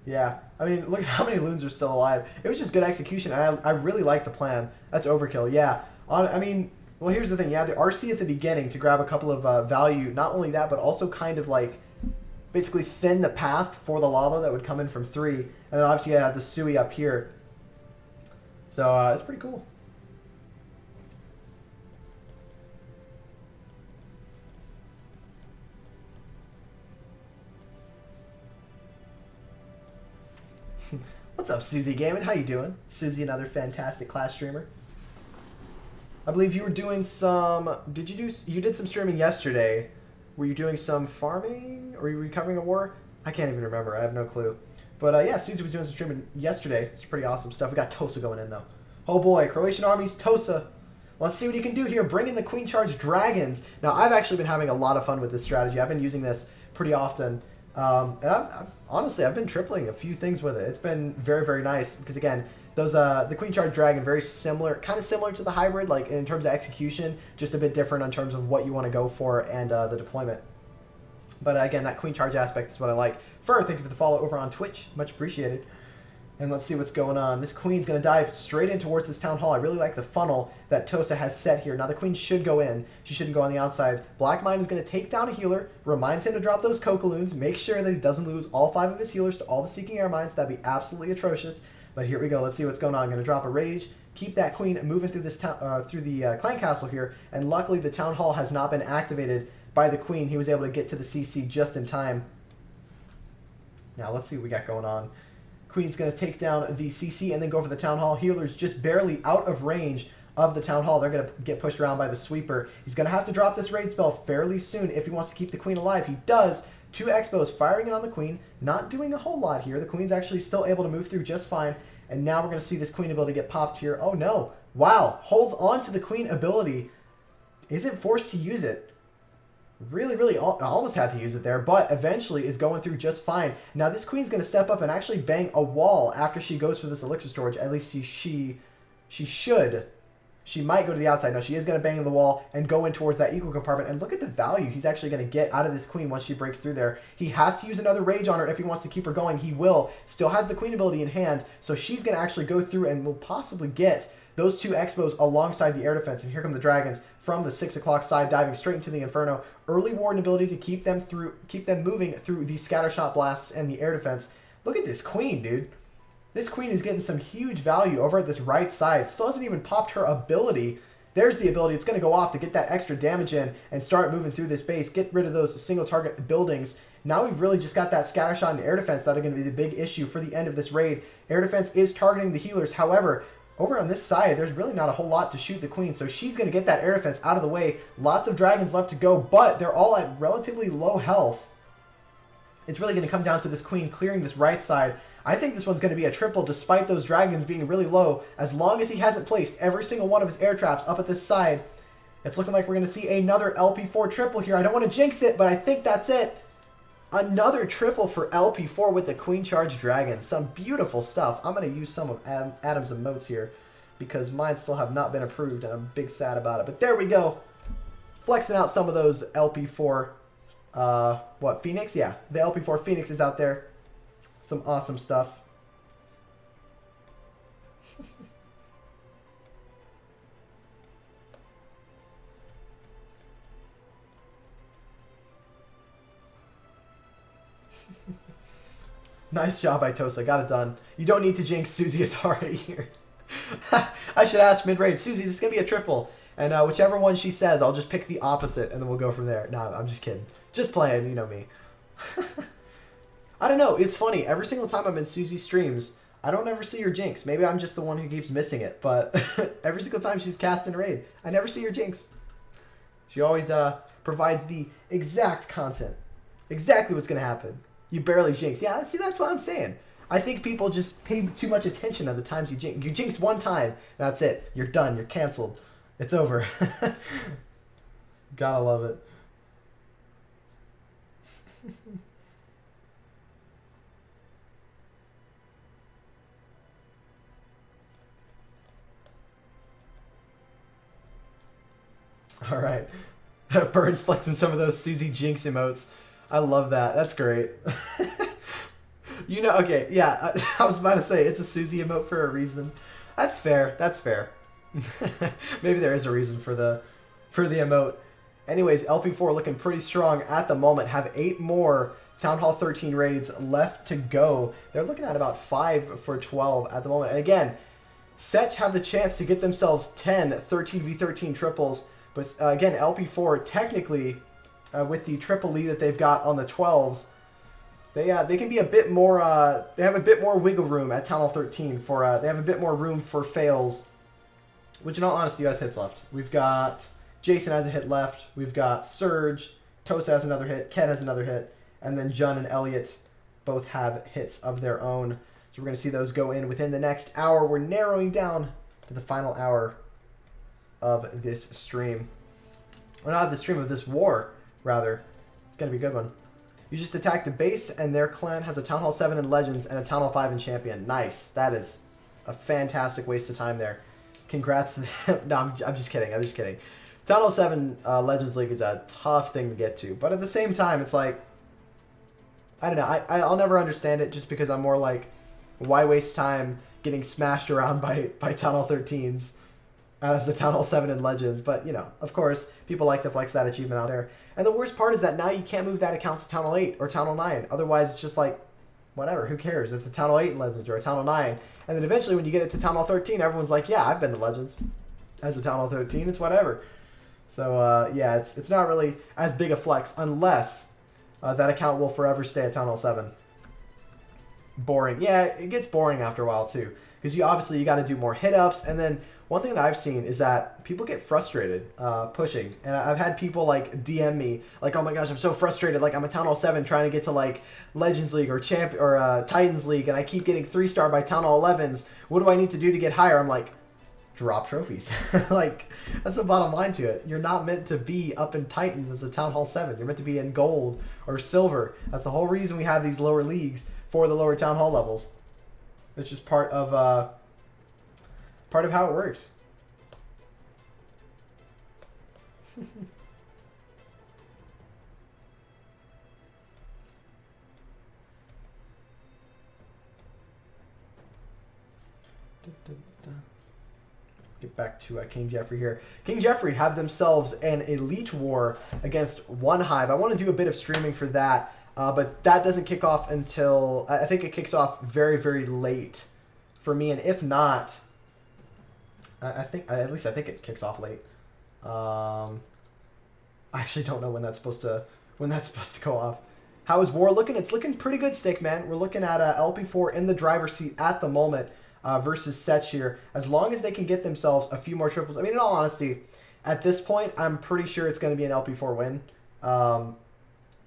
Yeah, I mean, look at how many loons are still alive. It was just good execution, and I really like the plan. That's overkill, yeah. I mean, well, here's the thing. Yeah, the RC at the beginning to grab a couple of value. Not only that, but also kind of like basically thin the path for the lava that would come in from 3. And then obviously you have the Sui up here. So it's pretty cool. What's up, Susie Gaming? How you doing? Susie, another fantastic Clash streamer. I believe you were doing some... You did some streaming yesterday. Were you doing some farming? Or were you recovering a war? I can't even remember. I have no clue. But yeah, Susie was doing some streaming yesterday. It's pretty awesome stuff. We got Tosa going in, though. Oh boy, Croatian armies, Tosa. Let's see what he can do here. Bring in the Queen Charge Dragons. Now, I've actually been having a lot of fun with this strategy. I've been using this pretty often. And honestly, I've been tripling a few things with it. It's been very, very nice because again, those the Queen Charge Dragon very similar, kind of similar to the hybrid, like in terms of execution, just a bit different in terms of what you want to go for and the deployment. But again, that Queen Charge aspect is what I like. Fur, thank you for the follow over on Twitch, much appreciated. And let's see what's going on. This Queen's going to dive straight in towards this Town Hall. I really like the funnel that Tosa has set here. Now, the Queen should go in. She shouldn't go on the outside. Black Mine is going to take down a healer, reminds him to drop those Cocaloons, make sure that he doesn't lose all 5 of his healers to all the Seeking Air Mines. That'd be absolutely atrocious. But here we go. Let's see what's going on. I'm going to drop a Rage, keep that Queen moving through this through the Clan Castle here. And luckily, the Town Hall has not been activated by the Queen. He was able to get to the CC just in time. Now, let's see what we got going on. Queen's going to take down the CC and then go for the Town Hall. Healer's just barely out of range of the Town Hall. They're going to get pushed around by the Sweeper. He's going to have to drop this Raid spell fairly soon if he wants to keep the Queen alive. He does. 2 Expos firing it on the Queen. Not doing a whole lot here. The Queen's actually still able to move through just fine. And now we're going to see this Queen ability get popped here. Oh no. Wow. Holds on to the Queen ability. Isn't forced to use it. Really almost had to use it there, but eventually is going through just fine. Now this Queen's going to step up and actually bang a wall after she goes for this elixir storage. At least she should. She might go to the outside. No, she is going to bang the wall and go in towards that equal compartment. And look at the value he's actually going to get out of this Queen once she breaks through there. He has to use another Rage on her if he wants to keep her going. He will. Still has the Queen ability in hand, so she's going to actually go through and will possibly get those 2 Expos alongside the air defense. And here come the Dragons from the 6 o'clock side, diving straight into the Inferno. Early Warden ability to keep them moving through the Scattershot blasts and the air defense. Look at this Queen, dude. This Queen is getting some huge value over at this right side. Still hasn't even popped her ability. There's the ability. It's going to go off to get that extra damage in and start moving through this base. Get rid of those single target buildings. Now we've really just got that Scattershot and air defense that are going to be the big issue for the end of this raid. Air defense is targeting the healers. However, over on this side, there's really not a whole lot to shoot the Queen, so she's going to get that air defense out of the way. Lots of Dragons left to go, but they're all at relatively low health. It's really going to come down to this Queen clearing this right side. I think this one's going to be a triple despite those Dragons being really low. As long as he hasn't placed every single one of his air traps up at this side, it's looking like we're going to see another LP4 triple here. I don't want to jinx it, but I think that's it. Another triple for LP4 with the Queen Charge Dragon. Some beautiful stuff. I'm going to use some of Adam's emotes here because mine still have not been approved, and I'm big sad about it. But there we go. Flexing out some of those LP4, what, Phoenix? Yeah, the LP4 Phoenix is out there. Some awesome stuff. Nice job by Tosa. Got it done. You don't need to jinx. Susie is already here. I should ask mid-raid. Susie, this is going to be a triple. And whichever one she says, I'll just pick the opposite, and then we'll go from there. No, I'm just kidding. Just playing. You know me. I don't know. It's funny. Every single time I'm in Susie's streams, I don't ever see her jinx. Maybe I'm just the one who keeps missing it. But every single time she's cast in raid, I never see her jinx. She always provides the exact content. Exactly what's going to happen. You barely jinx. Yeah, see, that's what I'm saying. I think people just pay too much attention at the times you jinx. You jinx one time, that's it. You're done. You're canceled. It's over. Gotta love it. All right. Burns flexing some of those Susie Jinx emotes. I love that. That's great. You know, okay, yeah, I was about to say, it's a Susie emote for a reason. That's fair. That's fair. Maybe there is a reason for the emote. Anyways, LP4 looking pretty strong at the moment. Have 8 more Town Hall 13 raids left to go. They're looking at about 5 for 12 at the moment. And again, SECHS have the chance to get themselves 10 13v13 triples. But again, LP4 technically, with the triple lead that they've got on the 12s, they can be a bit more. They have a bit more wiggle room at Town Hall 13 for. They have a bit more room for fails. Which, in all honesty, has hits left. We've got Jason has a hit left. We've got Surge. Tosa has another hit. Ken has another hit, and then Jun and Elliot both have hits of their own. So we're going to see those go in within the next hour. We're narrowing down to the final hour of this stream. Or not of the stream, of this war, rather. It's going to be a good one. You just attacked the base, and their clan has a Town Hall 7 in Legends and a Town Hall 5 in Champion. Nice. That is a fantastic waste of time there. Congrats to them. No, I'm just kidding. I'm just kidding. Town Hall 7 Legends League is a tough thing to get to. But at the same time, it's like, I don't know. I'll never understand it just because I'm more like, why waste time getting smashed around by Town Hall 13s as a Town Hall 7 in Legends? But, you know, of course, people like to flex that achievement out there. And the worst part is that now you can't move that account to Town Hall 8 or Town Hall 9. Otherwise, it's just like, whatever, who cares? It's a Town Hall 8 in Legends or a Town Hall 9. And then eventually when you get it to Town Hall 13, everyone's like, yeah, I've been to Legends. As a Town Hall 13, it's whatever. So, yeah, it's not really as big a flex unless that account will forever stay at Town Hall 7. Boring. Yeah, it gets boring after a while, too. Because you got to do more hit-ups. And then one thing that I've seen is that people get frustrated pushing. And I've had people, like, DM me, like, oh my gosh, I'm so frustrated. Like, I'm a Town Hall 7 trying to get to, like, Legends League or Titans League, and I keep getting 3-star by Town Hall 11s. What do I need to do to get higher? I'm like, drop trophies. Like, that's the bottom line to it. You're not meant to be up in Titans as a Town Hall 7. You're meant to be in gold or silver. That's the whole reason we have these lower leagues for the lower Town Hall levels. It's just part of how it works. Get back to King Jeffrey here. King Jeffrey have themselves an elite war against One Hive. I want to do a bit of streaming for that, but that doesn't kick off until, I think it kicks off very, very late for me. And if not, I think it kicks off late. I actually don't know when that's supposed to go off. How is war looking? It's looking pretty good, Stick Man. We're looking at LP4 in the driver's seat at the moment. Versus SECHS here, as long as they can get themselves a few more triples. I mean, in all honesty, at this point, I'm pretty sure it's going to be an LP4 win.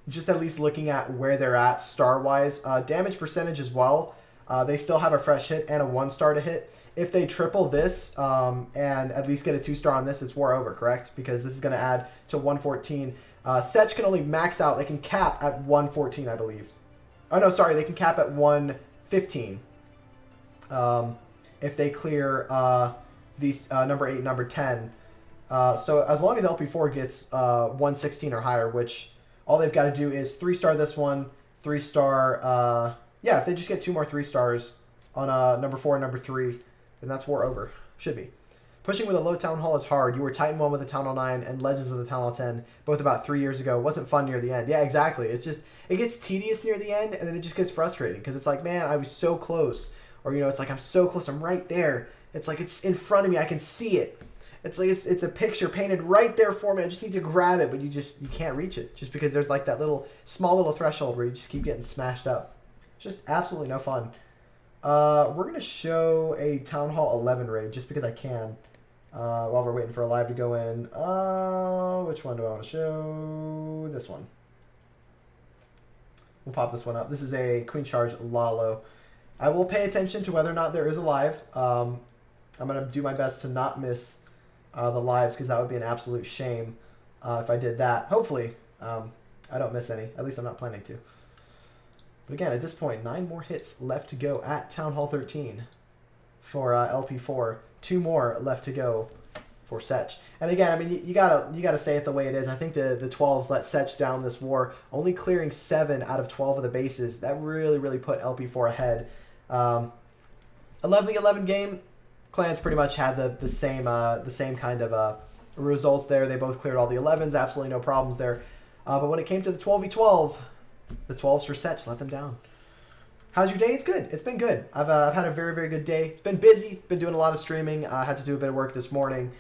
Just at least looking at where they're at star-wise. Damage percentage as well. They still have a fresh hit and a 1-star to hit. If they triple this and at least get a 2-star on this, it's war over, correct? Because this is going to add to 114. SECHS can only max out. They can cap at 114, I believe. Oh, no, sorry. They can cap at 115. If they clear these number 8, number 10. So as long as LP4 gets 116 or higher, which all they've got to do is 3-star this one, 3-star. Yeah, if they just get 2 more 3-stars on number 4 and number 3, then that's war over. Should be. Pushing with a low Town Hall is hard. You were Titan 1 with a Town Hall 9 and Legends with a Town Hall 10, both about 3 years ago. Wasn't fun near the end. Yeah, exactly. It's just, it gets tedious near the end, and then it just gets frustrating because it's like, man, I was so close. Or, you know, it's like, I'm so close, I'm right there. It's like, it's in front of me, I can see it. It's like, it's a picture painted right there for me. I just need to grab it, but you can't reach it. Just because there's like that small little threshold where you just keep getting smashed up. It's just absolutely no fun. We're going to show a Town Hall 11 raid, just because I can, while we're waiting for a live to go in. Which one do I want to show? This one. We'll pop this one up. This is a Queen Charge Lalo. I will pay attention to whether or not there is a live. I'm going to do my best to not miss the lives, because that would be an absolute shame if I did that. Hopefully, I don't miss any. At least I'm not planning to. But again, at this point, 9 more hits left to go at Town Hall 13 for LP4. 2 more left to go for SECHS. And again, I mean, you gotta say it the way it is. I think the 12s let SECHS down this war, only clearing 7 out of 12 of the bases. That really put LP4 ahead. 11v11 game, clans pretty much had the same kind of results there. They both cleared all the 11s, absolutely no problems there. But when it came to the 12v12, the 12s for SECHS let them down. How's your day? It's good. It's been good. I've had a very good day. It's been busy. Been doing a lot of streaming. I had to do a bit of work this morning.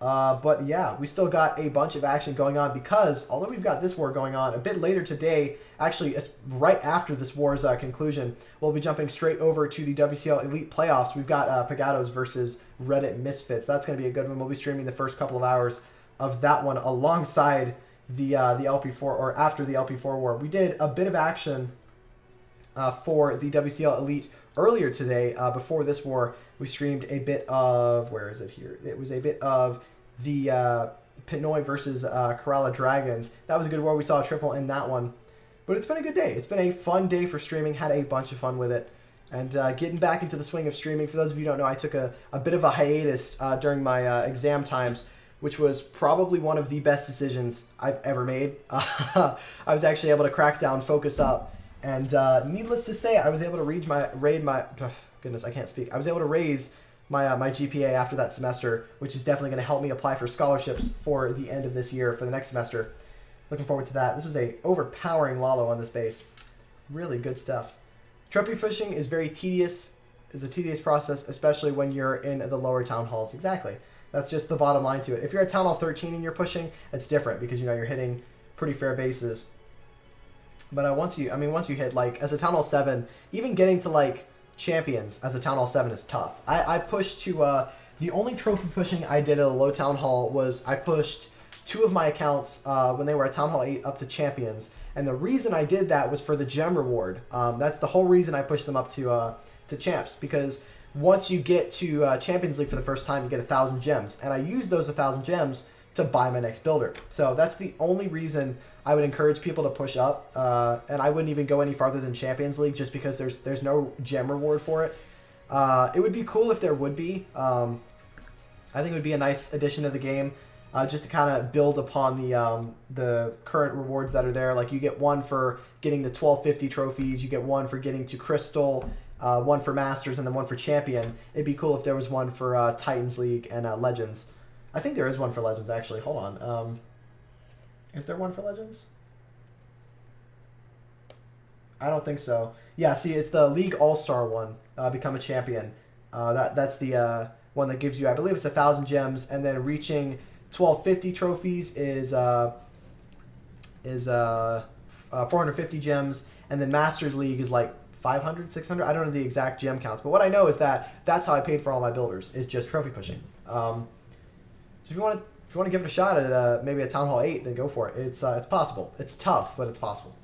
But yeah, we still got a bunch of action going on, because although we've got this war going on, a bit later today, actually right after this war's conclusion, we'll be jumping straight over to the WCL Elite Playoffs. We've got Pagatos versus Reddit Misfits. That's going to be a good one. We'll be streaming the first couple of hours of that one alongside the LP4, or after the LP4 war. We did a bit of action for the WCL Elite earlier today. Before this war, we streamed a bit of, where is it here? It was a bit of the Pinoy versus Kerala Dragons. That was a good war. We saw a triple in that one. But it's been a good day. It's been a fun day for streaming. Had a bunch of fun with it. And getting back into the swing of streaming. For those of you who don't know, I took a bit of a hiatus during my exam times, which was probably one of the best decisions I've ever made. I was actually able to crack down, focus up, and needless to say, I was able to I was able to raise my GPA after that semester, which is definitely going to help me apply for scholarships for the end of this year, for the next semester. Looking forward to that. This was a overpowering Lalo on this base. Really good stuff. Trophy fishing is very tedious. It's a tedious process, especially when you're in the lower town halls. Exactly. That's just the bottom line to it. If you're at Town Hall 13 and you're pushing, it's different, because you're hitting pretty fair bases. But once you hit, like, as a Town Hall 7, even getting to like champions as a Town Hall 7 is tough. I pushed to the only trophy pushing I did at a low Town Hall was I pushed 2 of my accounts when they were at Town Hall 8 up to champions, and the reason I did that was for the gem reward. That's the whole reason I pushed them up to champs, because once you get to Champions League for the first time, you get 1,000 gems. And I use those 1,000 gems to buy my next builder. So that's the only reason I would encourage people to push up. And I wouldn't even go any farther than Champions League, just because there's no gem reward for it. It would be cool if there would be. I think it would be a nice addition to the game, just to kind of build upon the current rewards that are there. Like, you get 1 for getting the 1250 trophies, you get 1 for getting to Crystal, 1 for Masters, and then 1 for Champion. It'd be cool if there was 1 for Titans League and Legends. I think there is 1 for Legends, actually. Hold on. Is there 1 for Legends? I don't think so. Yeah, see, it's the League All-Star one, Become a Champion. That's the one that gives you, I believe it's 1,000 gems, and then reaching 1250 trophies is 450 gems, and then Masters League is like 500, 600. I don't know the exact gem counts, but what I know is that's how I paid for all my builders, is just trophy pushing. So if you want to give it a shot at maybe a Town Hall 8, then go for it. It's possible. It's tough, but it's possible.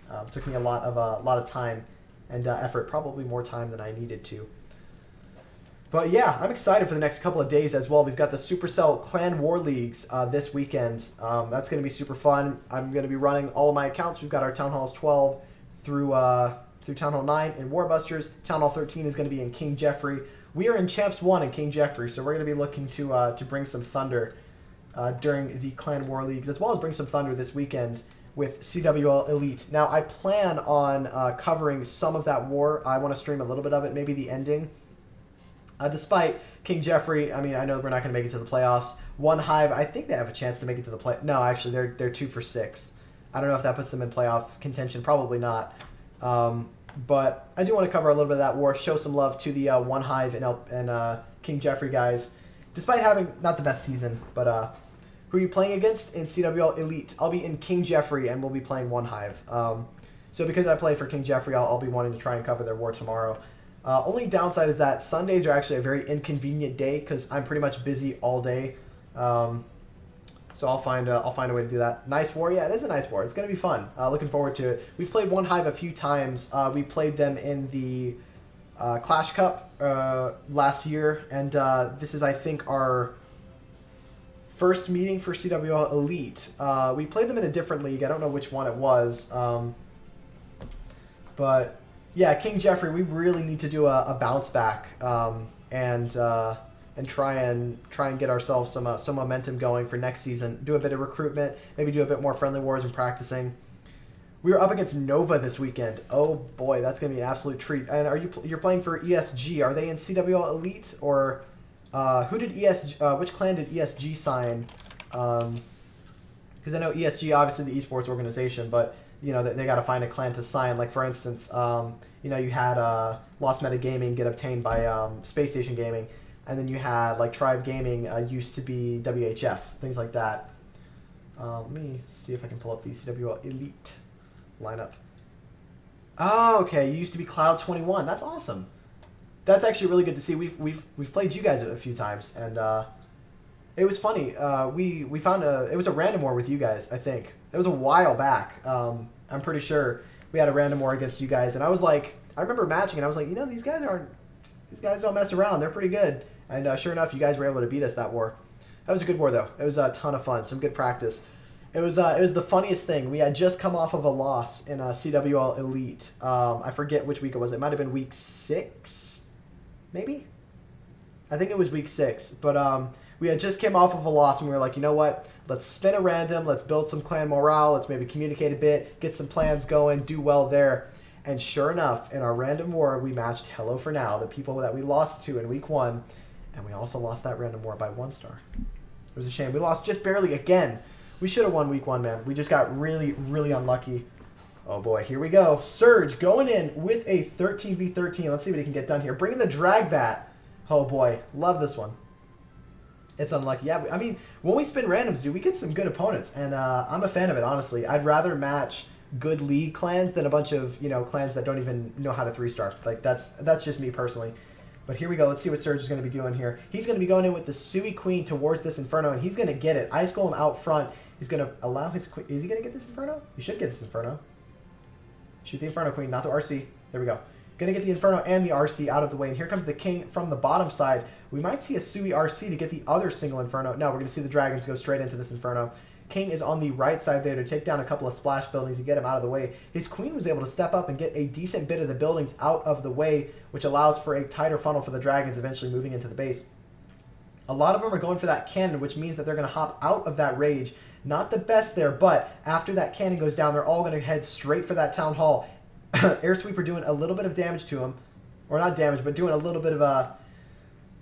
It took me a lot of time and effort, probably more time than I needed to. But yeah, I'm excited for the next couple of days as well. We've got the Supercell Clan War Leagues this weekend. That's going to be super fun. I'm going to be running all of my accounts. We've got our Town Halls 12 through Town Hall 9 in Warbusters. Town Hall 13 is going to be in King Jeffrey. We are in Champs 1 in King Jeffrey, so we're going to be looking to bring some thunder during the Clan War Leagues, as well as bring some thunder this weekend with CWL Elite. Now, I plan on covering some of that war. I want to stream a little bit of it, maybe the ending. Despite King Jeffrey, I mean, I know we're not going to make it to the playoffs. One Hive, I think they have a chance to make it to the play. No, actually, they're 2 for 6. I don't know if that puts them in playoff contention. Probably not. But I do want to cover a little bit of that war, show some love to the One Hive and King Jeffrey guys. Despite having not the best season, but who are you playing against in CWL Elite? I'll be in King Jeffrey, and we'll be playing One Hive. So because I play for King Jeffrey, I'll be wanting to try and cover their war tomorrow. Only downside is that Sundays are actually a very inconvenient day because I'm pretty much busy all day. So I'll find a way to do that. Nice war, yeah, it is a nice war. It's gonna be fun. Looking forward to it. We've played One Hive a few times. We played them in the Clash Cup last year, and this is, I think, our first meeting for CWL Elite. We played them in a different league. I don't know which one it was, but yeah, King Jeffrey. We really need to do a bounce back and try and get ourselves some momentum going for next season. Do a bit of recruitment, maybe do a bit more friendly wars and practicing. We were up against Nova this weekend. Oh boy, that's gonna be an absolute treat. And you're playing for ESG? Are they in CWL Elite, or who did ESG? Which clan did ESG sign? Because I know ESG, obviously the esports organization, but you know they got to find a clan to sign. Like for instance, you know, you had Lost Meta Gaming get obtained by Space Station Gaming, and then you had like Tribe Gaming used to be WHF, things like that. Let me see if I can pull up the CWL Elite lineup. Oh, okay. You used to be Cloud21. That's awesome. That's actually really good to see. We've played you guys a few times, and it was funny. We found it was a random war with you guys. I think it was a while back. I'm pretty sure we had a random war against you guys, and I was like, I remember matching, and I was like, you know, these guys don't mess around. They're pretty good. And sure enough, you guys were able to beat us that war. That was a good war, though. It was a ton of fun. Some good practice. It was the funniest thing. We had just come off of a loss in CWL Elite. I forget which week it was. It might have been week 6, maybe? I think it was week 6. But we had just came off of a loss, and we were like, you know what? Let's spin a random. Let's build some clan morale. Let's maybe communicate a bit, get some plans going, do well there. And sure enough, in our random war, we matched Hello For Now, the people that we lost to in week 1. And we also lost that random war by 1 star. It was a shame. We lost just barely again. We should have won week 1, man. We just got really, really unlucky. Oh boy, here we go. Surge going in with a 13v13. Let's see what he can get done here. Bringing the drag bat. Oh boy, love this one. It's unlucky. Yeah, I mean, when we spin randoms, dude, we get some good opponents. And I'm a fan of it, honestly. I'd rather match good league clans than a bunch of, you know, clans that don't even know how to 3-star. Like, that's just me personally. But here we go. Let's see what Surge is going to be doing here. He's going to be going in with the Sui Queen towards this Inferno, and he's going to get it. Ice Golem out front. He's going to allow his Queen. Is he going to get this Inferno? He should get this Inferno. Shoot the Inferno Queen, not the RC. There we go. Going to get the Inferno and the RC out of the way. And here comes the King from the bottom side. We might see a Sui RC to get the other single Inferno. No, we're going to see the Dragons go straight into this Inferno. King is on the right side there to take down a couple of splash buildings and get him out of the way. His Queen was able to step up and get a decent bit of the buildings out of the way, which allows for a tighter funnel for the Dragons eventually moving into the base. A lot of them are going for that cannon, which means that they're going to hop out of that rage. Not the best there, but after that cannon goes down, they're all going to head straight for that Town Hall. Air Sweeper doing a little bit of damage to him. Or not damage, but doing a little bit of a...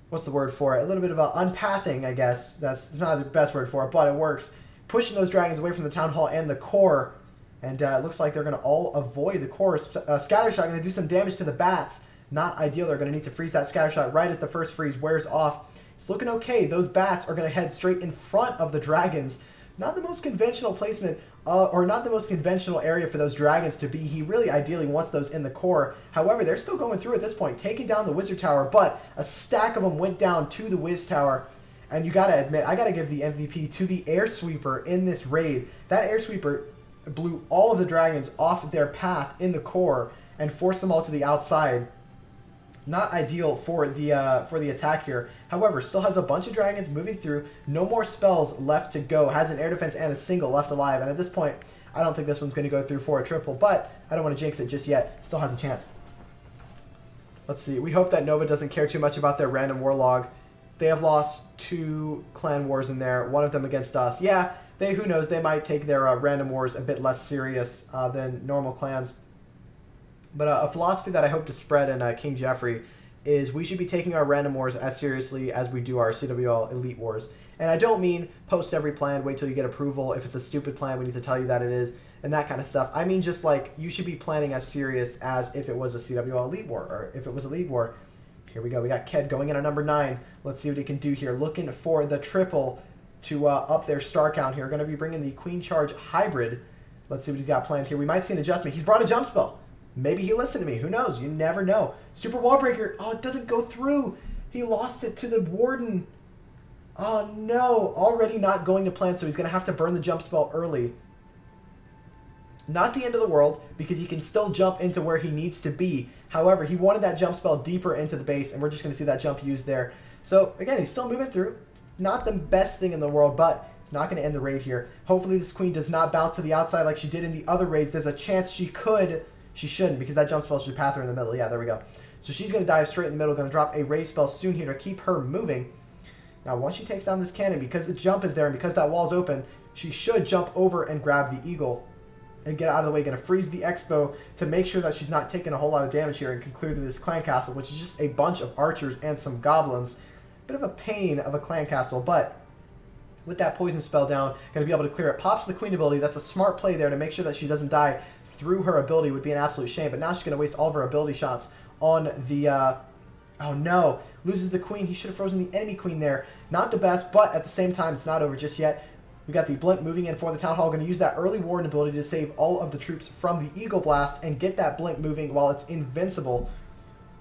What's the word for it? A little bit of a unpathing, I guess. That's not the best word for it, but it works. Pushing those Dragons away from the Town Hall and the core. And it looks like they're going to all avoid the core. Scattershot going to do some damage to the bats. Not ideal. They're going to need to freeze that Scattershot right as the first freeze wears off. It's looking okay. Those bats are going to head straight in front of the Dragons. Not the most conventional placement, or not the most conventional area for those Dragons to be. He really ideally wants those in the core. However, they're still going through at this point, taking down the Wizard Tower, but a stack of them went down to the Wiz Tower. And you gotta admit, I gotta give the MVP to the Air Sweeper in this raid. That Air Sweeper blew all of the Dragons off their path in the core and forced them all to the outside. Not ideal for the attack here. However, still has a bunch of Dragons moving through. No more spells left to go. Has an air defense and a single left alive. And at this point, I don't think this one's going to go through for a triple. But I don't want to jinx it just yet. Still has a chance. Let's see. We hope that Nova doesn't care too much about their random war log. They have lost 2 clan wars in there. One of them against us. Yeah, who knows? They might take their random wars a bit less serious than normal clans. But a philosophy that I hope to spread in King Jeffrey is we should be taking our random wars as seriously as we do our CWL Elite wars. And I don't mean post every plan, wait till you get approval. If it's a stupid plan, we need to tell you that it is, and that kind of stuff. I mean just like you should be planning as serious as if it was a CWL Elite war, or if it was a League war. Here we go. We got Ked going in at number 9. Let's see what he can do here. Looking for the triple to up their star count here. Going to be bringing the Queen Charge Hybrid. Let's see what he's got planned here. We might see an adjustment. He's brought a jump spell. Maybe he listened to me. Who knows? You never know. Super Wall Breaker. Oh, it doesn't go through. He lost it to the Warden. Oh no, already not going to plan, so he's going to have to burn the jump spell early. Not the end of the world, because he can still jump into where he needs to be. However, he wanted that jump spell deeper into the base, and we're just going to see that jump used there. So, again, he's still moving through. It's not the best thing in the world, but it's not going to end the raid here. Hopefully this queen does not bounce to the outside like she did in the other raids. There's a chance she could. She shouldn't, because that jump spell should path her in the middle. Yeah, there we go. So she's going to dive straight in the middle, going to drop a rage spell soon here to keep her moving. Now, once she takes down this cannon, because the jump is there and because that wall's open, she should jump over and grab the eagle and get out of the way. Going to freeze the expo to make sure that she's not taking a whole lot of damage here and can clear through this clan castle, which is just a bunch of archers and some goblins. Bit of a pain of a clan castle, but with that poison spell down, going to be able to clear it. Pops the queen ability. That's a smart play there to make sure that she doesn't die through her ability. Would be an absolute shame, but now she's going to waste all of her ability shots on the... oh no, loses the queen. He should have frozen the enemy queen there. Not the best, but at the same time, it's not over just yet. We got the blimp moving in for the town hall. Going to use that early warden ability to save all of the troops from the eagle blast and get that blimp moving while it's invincible.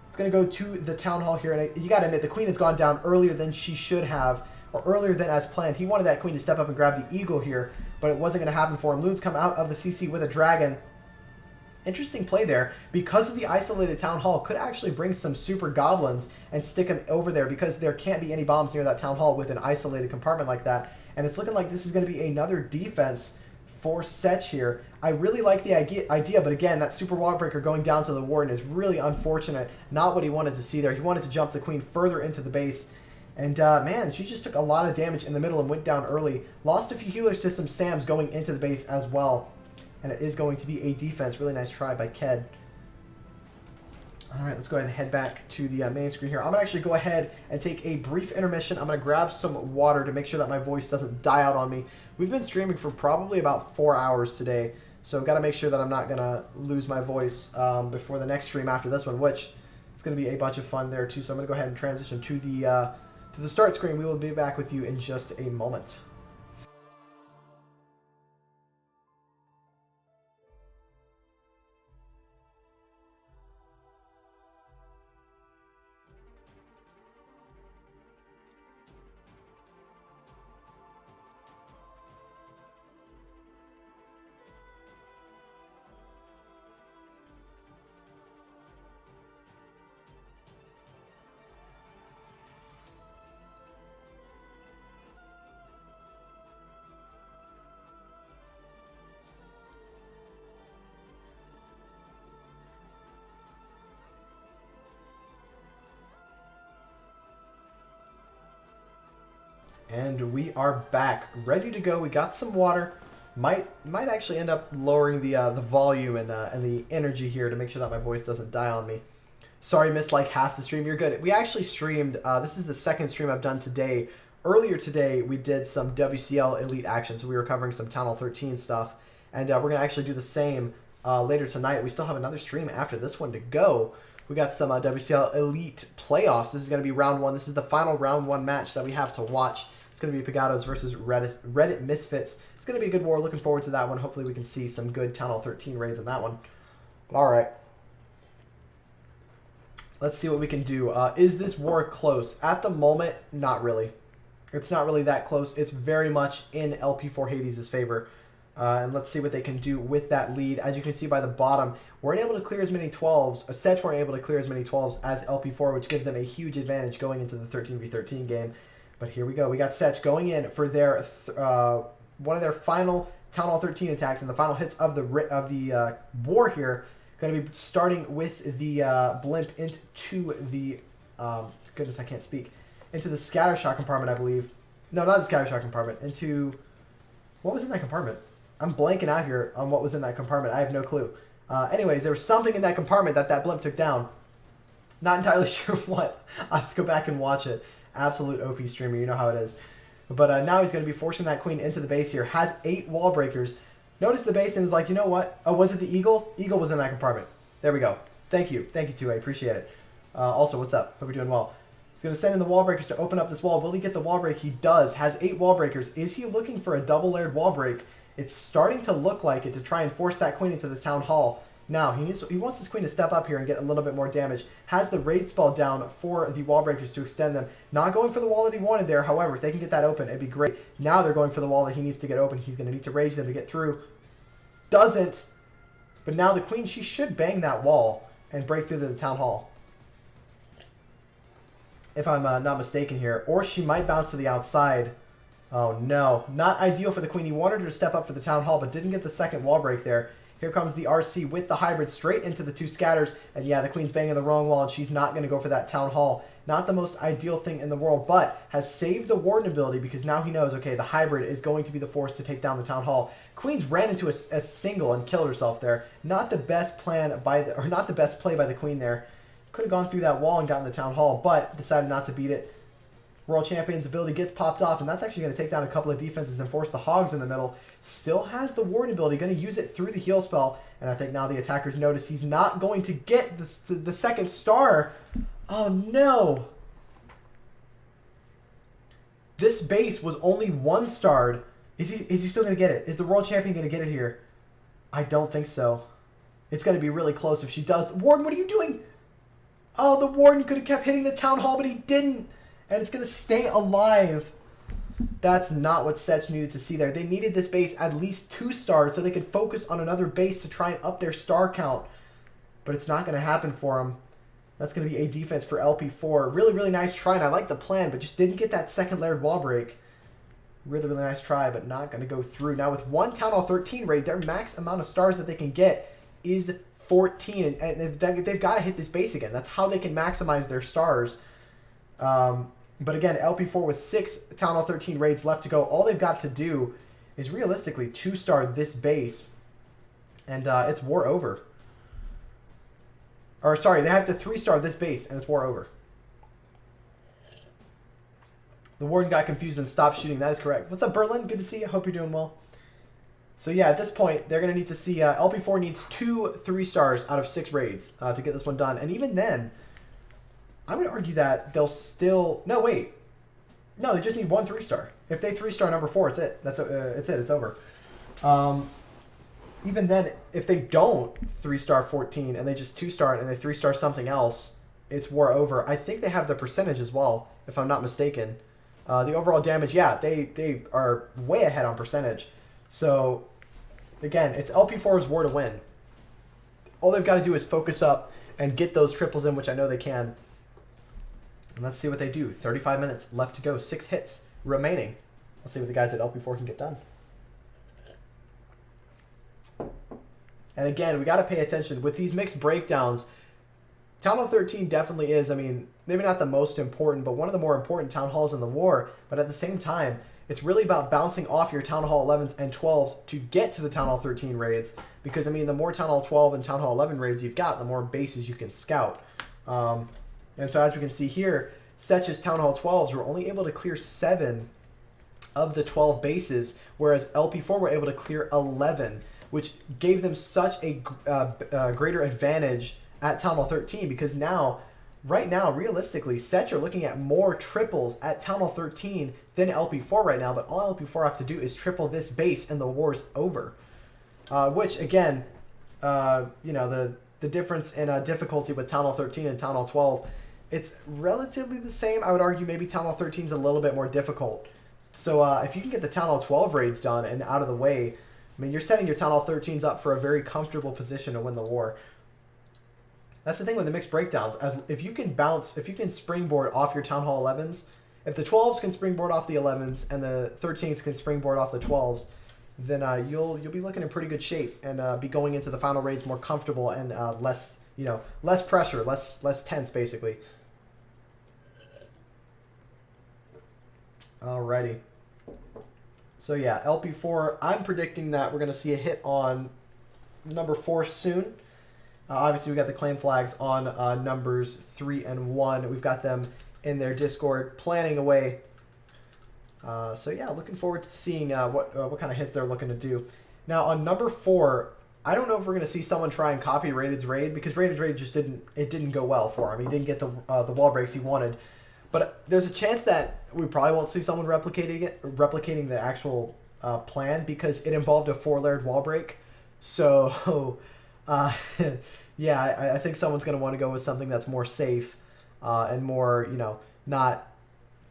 It's going to go to the town hall here, and you got to admit, the queen has gone down earlier than she should have, or earlier than as planned. He wanted that queen to step up and grab the eagle here, but it wasn't going to happen for him. Loons come out of the CC with a dragon. Interesting play there. Because of the isolated town hall, could actually bring some super goblins and stick them over there, because there can't be any bombs near that town hall with an isolated compartment like that. And it's looking like this is going to be another defense for SECHS here. I really like the idea, but again, that super wall breaker going down to the warden is really unfortunate. Not what he wanted to see there. He wanted to jump the queen further into the base. And man, she just took a lot of damage in the middle and went down early. Lost a few healers to some SAMs going into the base as well. And it is going to be a defense. Really nice try by Ked. All right, let's go ahead and head back to the main screen here. I'm going to actually go ahead and take a brief intermission. I'm going to grab some water to make sure that my voice doesn't die out on me. We've been streaming for probably about 4 hours today, so I've got to make sure that I'm not going to lose my voice before the next stream after this one, which is going to be a bunch of fun there too. So I'm going to go ahead and transition to the start screen. We will be back with you in just a moment. And we are back, ready to go. We got some water. Might actually end up lowering the volume and the energy here to make sure that my voice doesn't die on me. Sorry, missed like half the stream. You're good. We actually streamed. This is the second stream I've done today. Earlier today, we did some WCL Elite action, so we were covering some Town Hall 13 stuff, and we're gonna actually do the same later tonight. We still have another stream after this one to go. We got some WCL Elite playoffs. This is gonna be round one. This is the final round one match that we have to watch. It's going to be Pagados versus Reddit Misfits. It's going to be a good war. Looking forward to that one. Hopefully we can see some good Town Hall 13 raids in that one. But all right. Let's see what we can do. Is this war close? At the moment, not really. It's not really that close. It's very much in LP4 Hades' favor. And let's see what they can do with that lead. As you can see by the bottom, weren't able to clear as many 12s. SECHS weren't able to clear as many 12s as LP4, which gives them a huge advantage going into the 13v13 game. But here we go. We got SECHS going in for their one of their final Town Hall 13 attacks and the final hits of the war here. Going to be starting with the blimp into the goodness, I can't speak. Into the scattershot compartment, I believe. No, not the scattershot compartment. Into what was in that compartment? I'm blanking out here on what was in that compartment. I have no clue. Anyways, there was something in that compartment that blimp took down. Not entirely sure what. I have to go back and watch it. Absolute OP streamer, you know how it is. But now he's going to be forcing that queen into the base here. Has 8 wall breakers. Notice the base and was like, you know what? Oh, was it the eagle? Eagle was in that compartment. There we go. Thank you. Thank you, 2A. Appreciate it. Also, what's up? Hope you're doing well. He's going to send in the wall breakers to open up this wall. Will he get the wall break? He does. Has 8 wall breakers. Is he looking for a double-layered wall break? It's starting to look like it to try and force that queen into the town hall. Now, he wants this queen to step up here and get a little bit more damage. Has the raid spell down for the wall breakers to extend them. Not going for the wall that he wanted there. However, if they can get that open, it'd be great. Now they're going for the wall that he needs to get open. He's going to need to rage them to get through. Doesn't. But now the queen, she should bang that wall and break through to the town hall. If I'm not mistaken here. Or she might bounce to the outside. Oh, no. Not ideal for the queen. He wanted her to step up for the town hall, but didn't get the second wall break there. Here comes the RC with the hybrid straight into the 2 scatters. And yeah, the queen's banging the wrong wall, and she's not going to go for that town hall. Not the most ideal thing in the world, but has saved the warden ability because now he knows, okay, the hybrid is going to be the force to take down the town hall. Queen's ran into a single and killed herself there. Not the best plan by the, or not the best play by the queen there. Could have gone through that wall and gotten the town hall, but decided not to beat it. World Champion's ability gets popped off, and that's actually going to take down a couple of defenses and force the hogs in the middle. Still has the warden ability, going to use it through the heal spell, and I think now the attackers notice he's not going to get the second star. Oh no! This base was only 1 starred. Is he still going to get it? Is the World Champion going to get it here? I don't think so. It's going to be really close if she does. Warden, what are you doing? Oh, the Warden could have kept hitting the Town Hall, but he didn't. And it's going to stay alive. That's not what SECHS needed to see there. They needed this base at least 2 stars so they could focus on another base to try and up their star count. But it's not going to happen for them. That's going to be a defense for LP4. Really, really nice try, and I like the plan, but just didn't get that second layered wall break. Really, really nice try, but not going to go through. Now, with 1 Town Hall 13 raid, their max amount of stars that they can get is 14, and they've got to hit this base again. That's how they can maximize their stars. But again, LP4 with 6 Town Hall 13 raids left to go, all they've got to do is realistically 2-star this base, and it's war over. Or sorry, they have to 3-star this base, and it's war over. The Warden got confused and stopped shooting. That is correct. What's up, Berlin? Good to see you. Hope you're doing well. So yeah, at this point, they're going to need to see LP4 needs 2 3-stars out of 6 raids to get this one done. And even then, I would argue that they'll still... No, wait. No, they just need 1 3-star. If they 3-star number 4, it's it. That's it's it. It's over. Even then, if they don't 3-star 14 and they just 2-star it and they 3-star something else, it's war over. I think they have the percentage as well, if I'm not mistaken. The overall damage, yeah, they are way ahead on percentage. So, again, it's LP4's war to win. All they've got to do is focus up and get those triples in, which I know they can. And let's see what they do. 35 minutes left to go. 6 hits remaining. Let's see what the guys at LP4 can get done. And again, we got to pay attention. With these mixed breakdowns, Town Hall 13 definitely is, I mean, maybe not the most important, but one of the more important town halls in the war. But at the same time, it's really about bouncing off your Town Hall 11s and 12s to get to the Town Hall 13 raids. Because, I mean, the more Town Hall 12 and Town Hall 11 raids you've got, the more bases you can scout. And so as we can see here, SECHS Town Hall 12s were only able to clear 7 of the 12 bases, whereas LP4 were able to clear 11, which gave them such a greater advantage at Town Hall 13, because now, right now, realistically, SECHS are looking at more triples at Town Hall 13 than LP4 right now, but all LP4 have to do is triple this base and the war's over. Which, again, you know, the difference in difficulty with Town Hall 13 and Town Hall 12, it's relatively the same. I would argue maybe Town Hall 13 is a little bit more difficult. So if you can get the Town Hall 12 raids done and out of the way, I mean, you're setting your Town Hall 13s up for a very comfortable position to win the war. That's the thing with the mixed breakdowns. As if you can bounce, if you can springboard off your Town Hall 11s, if the 12s can springboard off the 11s and the 13s can springboard off the 12s, then you'll be looking in pretty good shape and be going into the final raids more comfortable and less, you know, less pressure, less tense basically. Alrighty. So yeah, LP4, I'm predicting that we're going to see a hit on number 4 soon. Obviously, we got the claim flags on numbers 3 and 1. We've got them in their Discord planning away. So yeah, looking forward to seeing what kind of hits they're looking to do. Now on number 4, I don't know if we're going to see someone try and copy Rated's raid, because Rated's raid just didn't go well for him. He didn't get the wall breaks he wanted. But there's a chance that we probably won't see someone replicating the actual plan, because it involved a 4-layered wall break. So Uh, yeah, I think someone's going to want to go with something that's more safe and more, you know, not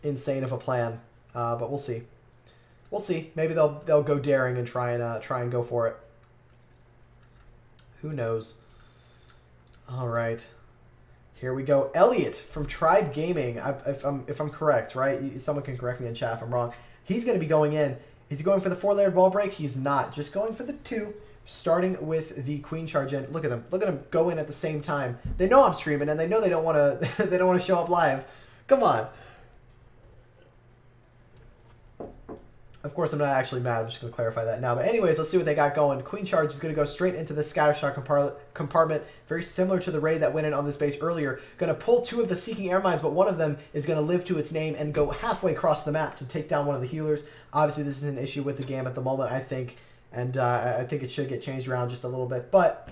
insane of a plan. But we'll see. We'll see. Maybe they'll go daring and try and go for it. Who knows? All right. Here we go. Elliot from Tribe Gaming. If I'm correct, right? Someone can correct me in chat if I'm wrong. He's going to be going in. Is he going for the 4-layered wall break? He's not. Just going for the 2. Starting with the queen charge in. Look at them. Look at them go in at the same time. They know I'm streaming and they know they don't want to they don't want to show up live. Come on. Of course, I'm not actually mad. I'm just going to clarify that now. But anyways, let's see what they got going. Queen charge is going to go straight into the scattershot compartment. Very similar to the raid that went in on this base earlier. Going to pull 2 of the Seeking Air Mines, but one of them is going to live to its name and go halfway across the map to take down one of the healers. Obviously, this is an issue with the game at the moment, I think. And I think it should get changed around just a little bit. But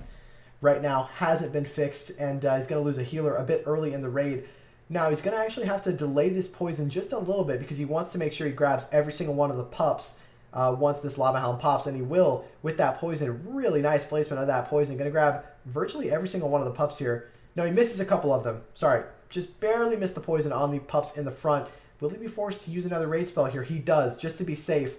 right now, hasn't been fixed. And he's going to lose a healer a bit early in the raid. Now, he's going to actually have to delay this poison just a little bit because he wants to make sure he grabs every single one of the pups once this Lava Hound pops. And he will with that poison. Really nice placement of that poison. Going to grab virtually every single one of the pups here. No, he misses a couple of them. Sorry. Just barely missed the poison on the pups in the front. Will he be forced to use another raid spell here? He does, just to be safe.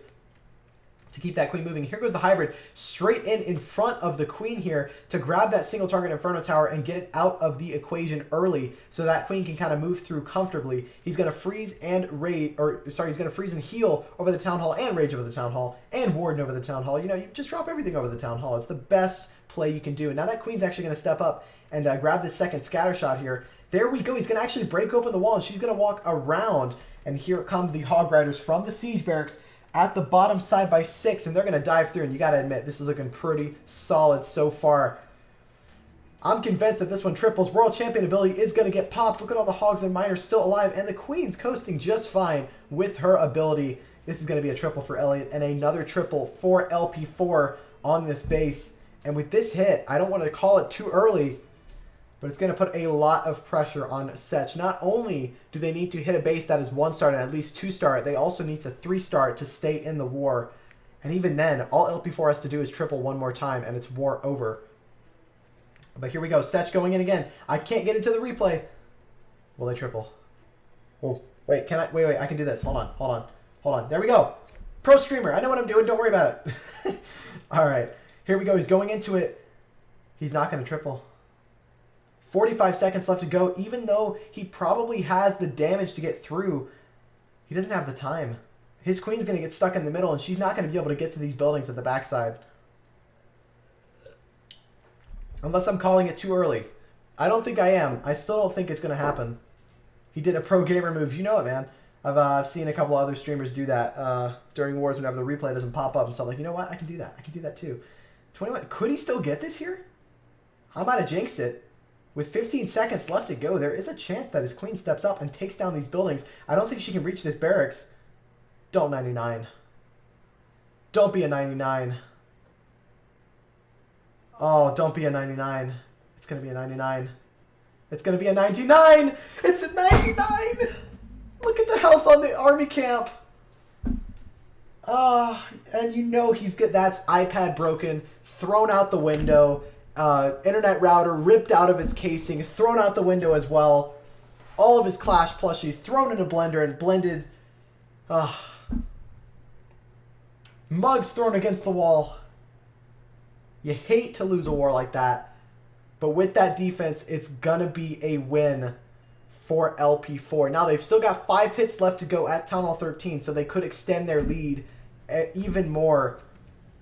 To keep that queen moving. Here goes the hybrid straight in front of the queen here to grab that single target Inferno Tower and get it out of the equation early so that queen can kind of move through comfortably. He's going to freeze and he's going to freeze and heal over the Town Hall and rage over the Town Hall and warden over the Town Hall. You know, you just drop everything over the Town Hall. It's the best play you can do. And now that queen's actually going to step up and grab this second scatter shot here. There we go. He's going to actually break open the wall and she's going to walk around. And here come the Hog Riders from the Siege Barracks at the bottom side by 6, and they're going to dive through, and you got to admit, this is looking pretty solid so far. I'm convinced that this one triples. World Champion ability is going to get popped. Look at all the Hogs and Miners still alive, and the Queen's coasting just fine with her ability. This is going to be a triple for Elliot, and another triple for LP4 on this base. And with this hit, I don't want to call it too early, but it's going to put a lot of pressure on SECHS. Not only do they need to hit a base that is 1-star and at least 2-star, they also need to 3-star to stay in the war. And even then, all LP4 has to do is triple one more time, and it's war over. But here we go. SECHS going in again. I can't get into the replay. Will they triple? Oh, wait, can I? Wait, I can do this. Hold on. There we go. Pro streamer. I know what I'm doing. Don't worry about it. All right. Here we go. He's going into it. He's not going to triple. 45 seconds left to go. Even though he probably has the damage to get through, he doesn't have the time. His queen's going to get stuck in the middle, and she's not going to be able to get to these buildings at the backside. Unless I'm calling it too early. I don't think I am. I still don't think it's going to happen. He did a pro gamer move. You know it, man. I've seen a couple other streamers do that during wars whenever the replay doesn't pop up. And so I'm like, you know what? I can do that. I can do that too. 21. Could he still get this here? I might have jinxed it. With 15 seconds left to go, there is a chance that his queen steps up and takes down these buildings. I don't think she can reach this barracks. Don't 99. Don't be a 99. Oh, don't be a 99. It's going to be a 99. It's going to be a 99. It's a 99. Look at the health on the army camp. And you know he's good. That's iPad broken, thrown out the window. Internet router ripped out of its casing, thrown out the window as well. All of his Clash plushies thrown in a blender and blended. Mugs thrown against the wall. You hate to lose a war like that. But with that defense, it's going to be a win for LP4. Now, they've still got 5 hits left to go at Town Hall 13, so they could extend their lead even more.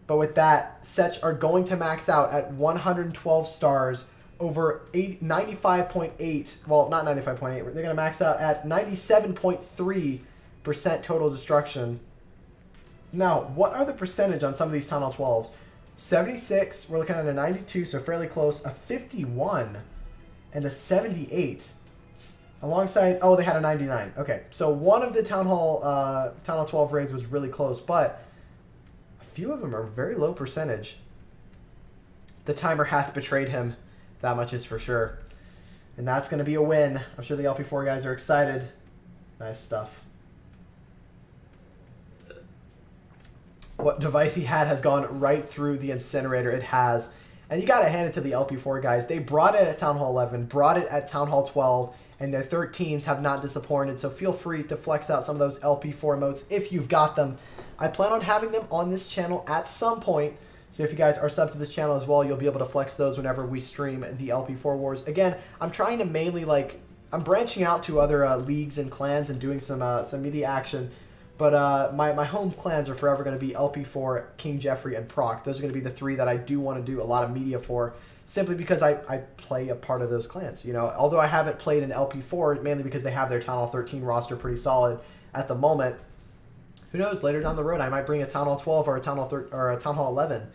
But with that, SECHS are going to max out at 112 stars over 95.8. Well, not 95.8. They're going to max out at 97.3% total destruction. Now, what are the percentage on some of these Town Hall 12s? 76. We're looking at a 92, so fairly close. A 51 and a 78. Alongside, oh, they had a 99. Okay, so one of the Town Hall 12 raids was really close, but few of them are very low percentage. The timer hath betrayed him. That much is for sure. And that's going to be a win. I'm sure the LP4 guys are excited. Nice stuff. What device he had has gone right through the incinerator. It has. And you got to hand it to the LP4 guys. They brought it at Town Hall 11, brought it at Town Hall 12, and their 13s have not disappointed. So feel free to flex out some of those LP4 emotes if you've got them. I plan on having them on this channel at some point. So if you guys are subbed to this channel as well, you'll be able to flex those whenever we stream the LP4 Wars. Again, I'm trying to mainly, like, I'm branching out to other leagues and clans and doing some media action. But my home clans are forever going to be LP4, King Jeffrey, and Proc. Those are going to be the three that I do want to do a lot of media for, simply because I play a part of those clans. You know, although I haven't played in LP4, mainly because they have their Town Hall 13 roster pretty solid at the moment. Who knows? Later down the road, I might bring a Town Hall 12 or a Town Hall 11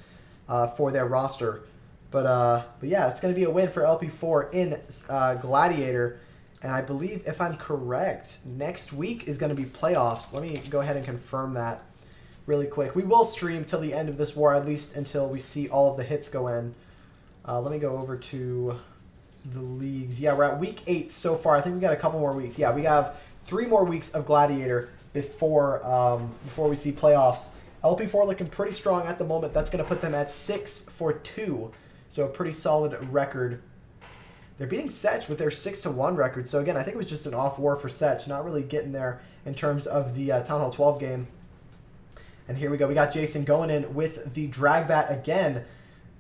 for their roster. But yeah, it's going to be a win for LP4 in Gladiator. And I believe, if I'm correct, next week is going to be playoffs. Let me go ahead and confirm that really quick. We will stream till the end of this war, at least until we see all of the hits go in. Let me go over to the leagues. Yeah, we're at week 8 so far. I think we got a couple more weeks. Yeah, we have 3 more weeks of Gladiator before we see playoffs. LP4 looking pretty strong at the moment. That's going to put them at 6-2. So a pretty solid record. They're beating SECHS with their 6-1 record. So again, I think it was just an off war for SECHS, not really getting there in terms of the Town Hall 12 game. And here we go. We got Jason going in with the drag bat again.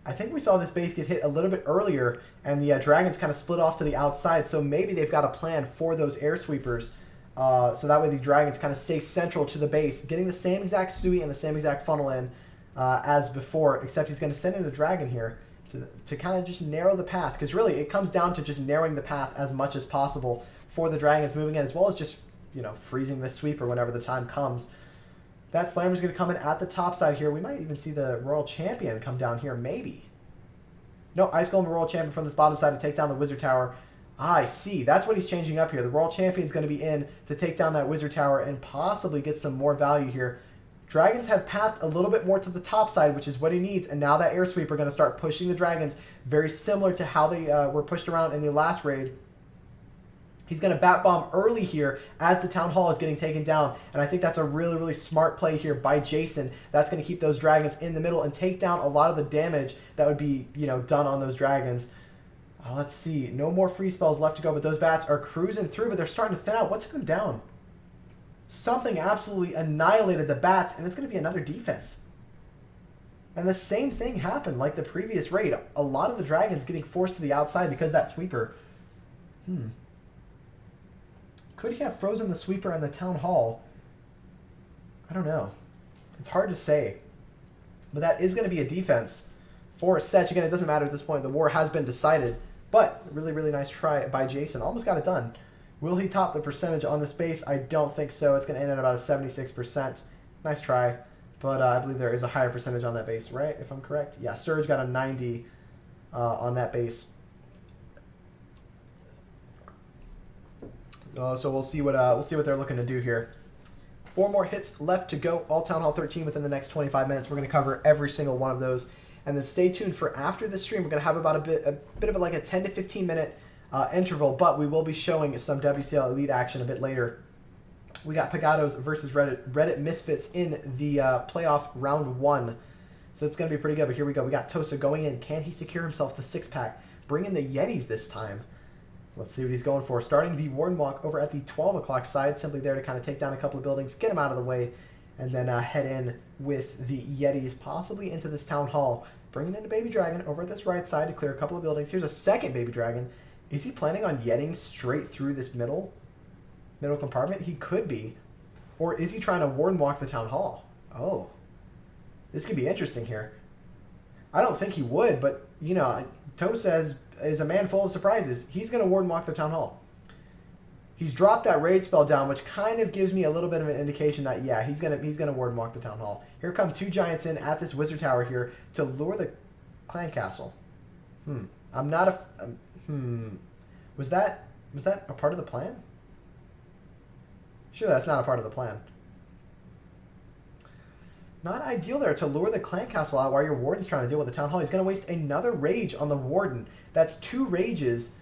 I think we saw this base get hit a little bit earlier, and the Dragons kind of split off to the outside. So maybe they've got a plan for those air sweepers. So that way the Dragons kind of stay central to the base, getting the same exact Sui and the same exact funnel in as before, except he's going to send in a Dragon here to kind of just narrow the path. Because really, it comes down to just narrowing the path as much as possible for the Dragons moving in, as well as just, you know, freezing the sweeper whenever the time comes. That Slammer's going to come in at the top side here. We might even see the Royal Champion come down here, maybe. No, Ice Golem Royal Champion from this bottom side to take down the Wizard Tower. Ah, I see. That's what he's changing up here. The Royal Champion's going to be in to take down that Wizard Tower and possibly get some more value here. Dragons have pathed a little bit more to the top side, which is what he needs. And now that Air Sweeper are going to start pushing the Dragons, very similar to how they were pushed around in the last raid. He's going to bat bomb early here as the Town Hall is getting taken down. And I think that's a really, really smart play here by Jason. That's going to keep those Dragons in the middle and take down a lot of the damage that would be, you know, done on those Dragons. Let's see. No more free spells left to go, but those bats are cruising through, but they're starting to thin out. What took them down? Something absolutely annihilated the bats, and it's going to be another defense. And the same thing happened like the previous raid. A lot of the Dragons getting forced to the outside because of that sweeper. Could he have frozen the sweeper in the Town Hall? I don't know. It's hard to say. But that is going to be a defense for SECHS. Again, it doesn't matter at this point. The war has been decided. But really, really nice try by Jason. Almost got it done. Will he top the percentage on this base? I don't think so. It's going to end at about a 76%. Nice try. But I believe there is a higher percentage on that base, right? If I'm correct. Yeah, Surge got a 90 on that base. So we'll see what they're looking to do here. 4 more hits left to go. All Town Hall 13 within the next 25 minutes. We're going to cover every single one of those. And then stay tuned for after the stream. We're going to have about a bit of like a 10 to 15 minute interval, but we will be showing some WCL Elite action a bit later. We got Pagados versus Reddit Misfits in the playoff round 1. So it's going to be pretty good, but here we go. We got Tosa going in. Can he secure himself the 6-pack? Bring in the Yetis this time. Let's see what he's going for. Starting the Warden Walk over at the 12 o'clock side, simply there to kind of take down a couple of buildings, get him out of the way, and then head in with the Yetis, possibly into this Town Hall. Bringing in a Baby Dragon over at this right side to clear a couple of buildings. Here's a second Baby Dragon. Is he planning on Yetting straight through this middle compartment? He could be. Or is he trying to Warden Walk the Town Hall? Oh. This could be interesting here. I don't think he would, but, you know, Tosa is a man full of surprises. He's going to Warden Walk the Town Hall. He's dropped that Rage spell down, which kind of gives me a little bit of an indication that, yeah, he's gonna Warden Walk the Town Hall. Here come 2 Giants in at this Wizard Tower here to lure the Clan Castle. I'm not a... Was that a part of the plan? Sure, that's not a part of the plan. Not ideal there to lure the Clan Castle out while your Warden's trying to deal with the Town Hall. He's going to waste another Rage on the Warden. That's 2 Rages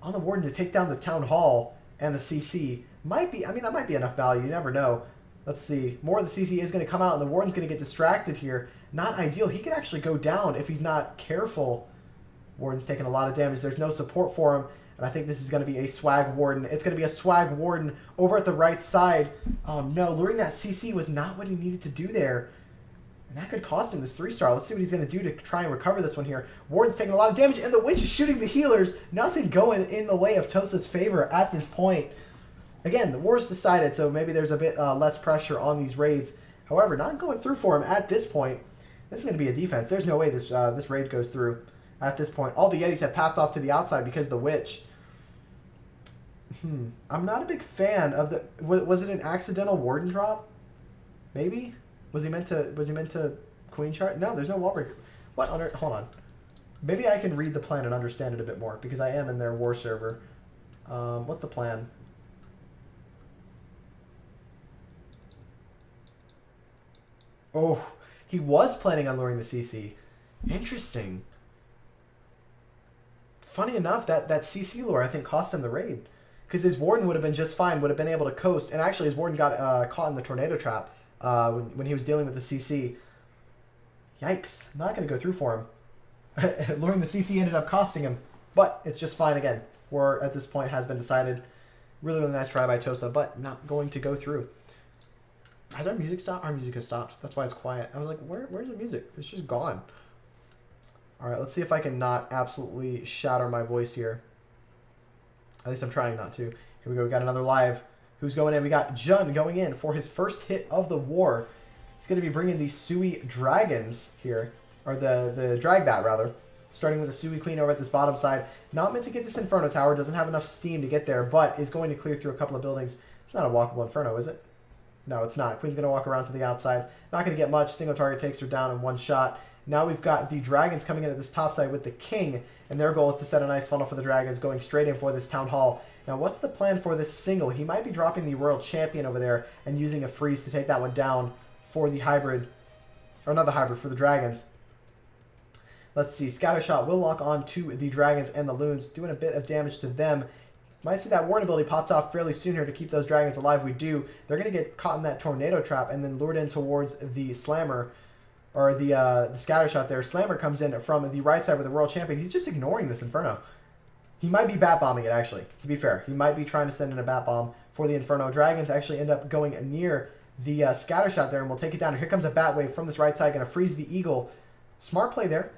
on the Warden to take down the Town Hall and the CC. Might be, I mean, that might be enough value. You never know. Let's see. More of the CC is going to come out, and the Warden's going to get distracted here not ideal. He could actually go down if he's not careful. Warden's taking a lot of damage. There's no support for him. And I think this is going to be a swag warden. It's going to be a swag warden over at the right side. Oh no, luring that CC was not what he needed to do there. And that could cost him this 3-star. Let's see what he's going to do to try and recover this one here. Warden's taking a lot of damage, and the Witch is shooting the healers. Nothing going in the way of Tosa's favor at this point. Again, the war's decided, so maybe there's a bit less pressure on these raids. However, not going through for him at this point. This is going to be a defense. There's no way this this raid goes through at this point. All the Yetis have pathed off to the outside because of the Witch. I'm not a big fan of the... Was it an accidental warden drop? Maybe? Was he meant to queen chart? No, there's no wall break. What under... Hold on. Maybe I can read the plan and understand it a bit more, because I am in their war server. What's the plan? Oh, he was planning on luring the CC. Interesting. Funny enough, that CC lure, I think, cost him the raid. Because his warden would have been just fine, would have been able to coast. And actually, his warden got caught in the tornado trap when he was dealing with the CC. Yikes. Not going to go through for him. Luring the CC ended up costing him. But it's just fine again. War at this point has been decided. Really, really nice try by Tosa, but not going to go through. Has our music stopped? Our music has stopped. That's why it's quiet. I was like, where's the music? It's just gone. All right, let's see if I can not absolutely shatter my voice here. At least I'm trying not to. Here we go. We got another live. Who's going in? We got Jun going in for his first hit of the war. He's going to be bringing the Sui Dragons here. Or the Drag Bat, rather. Starting with the Sui Queen over at this bottom side. Not meant to get this Inferno Tower. Doesn't have enough steam to get there. But is going to clear through a couple of buildings. It's not a walkable Inferno, is it? No, it's not. Queen's going to walk around to the outside. Not going to get much. Single target takes her down in one shot. Now we've got the Dragons coming in at this top side with the King. And their goal is to set a nice funnel for the Dragons, going straight in for this Town Hall. Now, what's the plan for this single? He might be dropping the Royal Champion over there and using a freeze to take that one down for the hybrid. Or not the hybrid, for the Dragons. Let's see. Scattershot will lock on to the Dragons and the Loons, doing a bit of damage to them. Might see that warden ability popped off fairly soon here to keep those Dragons alive. We do. They're going to get caught in that tornado trap and then lured in towards the Slammer. Or the Scattershot there. Slammer comes in from the right side with the Royal Champion. He's just ignoring this Inferno. He might be bat bombing it, actually, to be fair. He might be trying to send in a bat bomb for the Inferno. Dragons actually end up going near the Scattershot there, and we'll take it down. And here comes a bat wave from this right side, going to freeze the Eagle. Smart play there,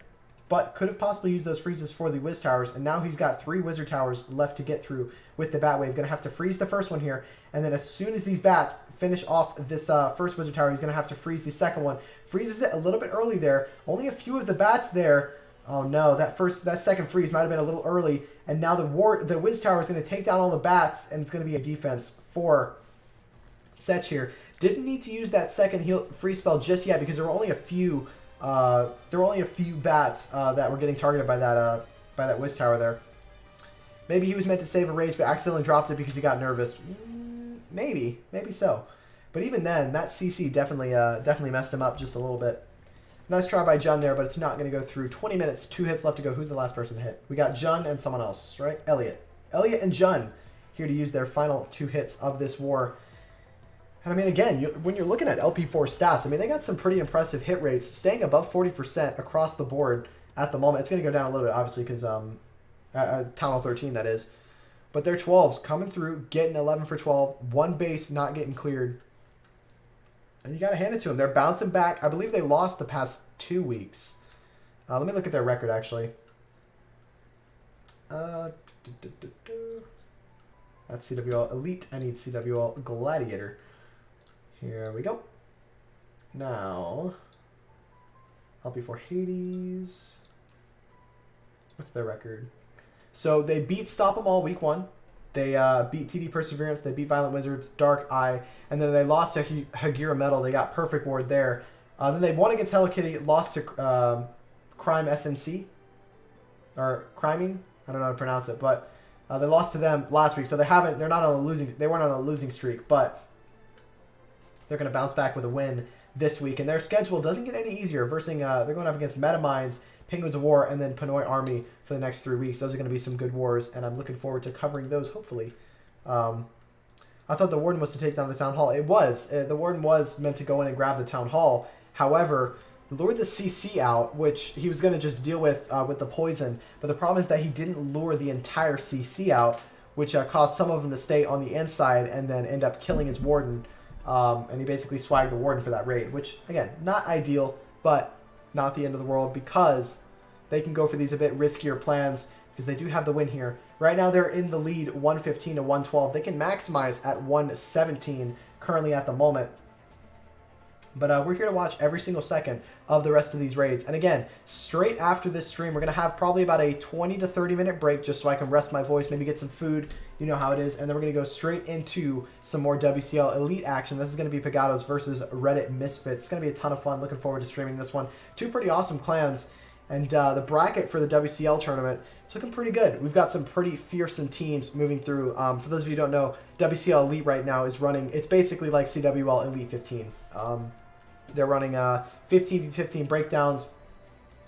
but could have possibly used those freezes for the Wiz Towers, and now he's got 3 Wizard Towers left to get through with the bat wave. Going to have to freeze the first one here, and then as soon as these bats finish off this first Wizard Tower, he's going to have to freeze the second one. Freezes it a little bit early there. Only a few of the bats there. Oh no, that second freeze might have been a little early, and now the Wiz Tower is going to take down all the bats, and it's going to be a defense for SECHS here. Didn't need to use that second freeze spell just yet because there were only a few bats that were getting targeted by that Wiz Tower there. Maybe he was meant to save a rage, but accidentally dropped it because he got nervous. Maybe so. But even then, that CC definitely messed him up just a little bit. Nice try by Jun there, but it's not going to go through. 20 minutes, 2 hits left to go. Who's the last person to hit? We got Jun and someone else, right? Elliot and Jun here to use their final 2 hits of this war. And I mean, again, when you're looking at LP4 stats, I mean, they got some pretty impressive hit rates, staying above 40% across the board at the moment. It's going to go down a little bit, obviously, because Town Hall 13, that is. But their 12s coming through, getting 11 for 12, 1 base not getting cleared. And you got to hand it to them. They're bouncing back. I believe they lost the past 2 weeks. Let me look at their record, actually. That's CWL Elite. I need CWL Gladiator. Here we go. Now, LP4 Hades. What's their record? So they beat Stop 'em All week 1. They beat TD Perseverance. They beat Violent Wizards, Dark Eye, and then they lost to Hagira Metal. They got Perfect Ward there. Then they won against Hello Kitty, lost to Crime SNC or Criming. I don't know how to pronounce it, but they lost to them last week. So they weren't on a losing streak, but they're going to bounce back with a win this week. And their schedule doesn't get any easier. They're going up against Metamines, Penguins of War, and then Pinoy Army for the next 3 weeks. Those are going to be some good wars, and I'm looking forward to covering those, hopefully. I thought the Warden was to take down the Town Hall. It was. The Warden was meant to go in and grab the Town Hall. However, lured the CC out, which he was going to just deal with the poison. But the problem is that he didn't lure the entire CC out, which caused some of them to stay on the inside and then end up killing his warden. And he basically swagged the warden for that raid, which, again, not ideal, but not the end of the world because they can go for these a bit riskier plans because they do have the win here. Right now they're in the lead 115 to 112. They can maximize at 117 currently at the moment. But we're here to watch every single second of the rest of these raids. And again, straight after this stream, we're going to have probably about a 20 to 30 minute break just so I can rest my voice, maybe get some food. You know how it is. And then we're going to go straight into some more WCL Elite action. This is going to be Pegados versus Reddit Misfits. It's going to be a ton of fun. Looking forward to streaming this one. Two pretty awesome clans. And the bracket for the WCL tournament is looking pretty good. We've got some pretty fearsome teams moving through. For those of you who don't know, WCL Elite right now is running, it's basically like CWL Elite 15. They're running 15v15 breakdowns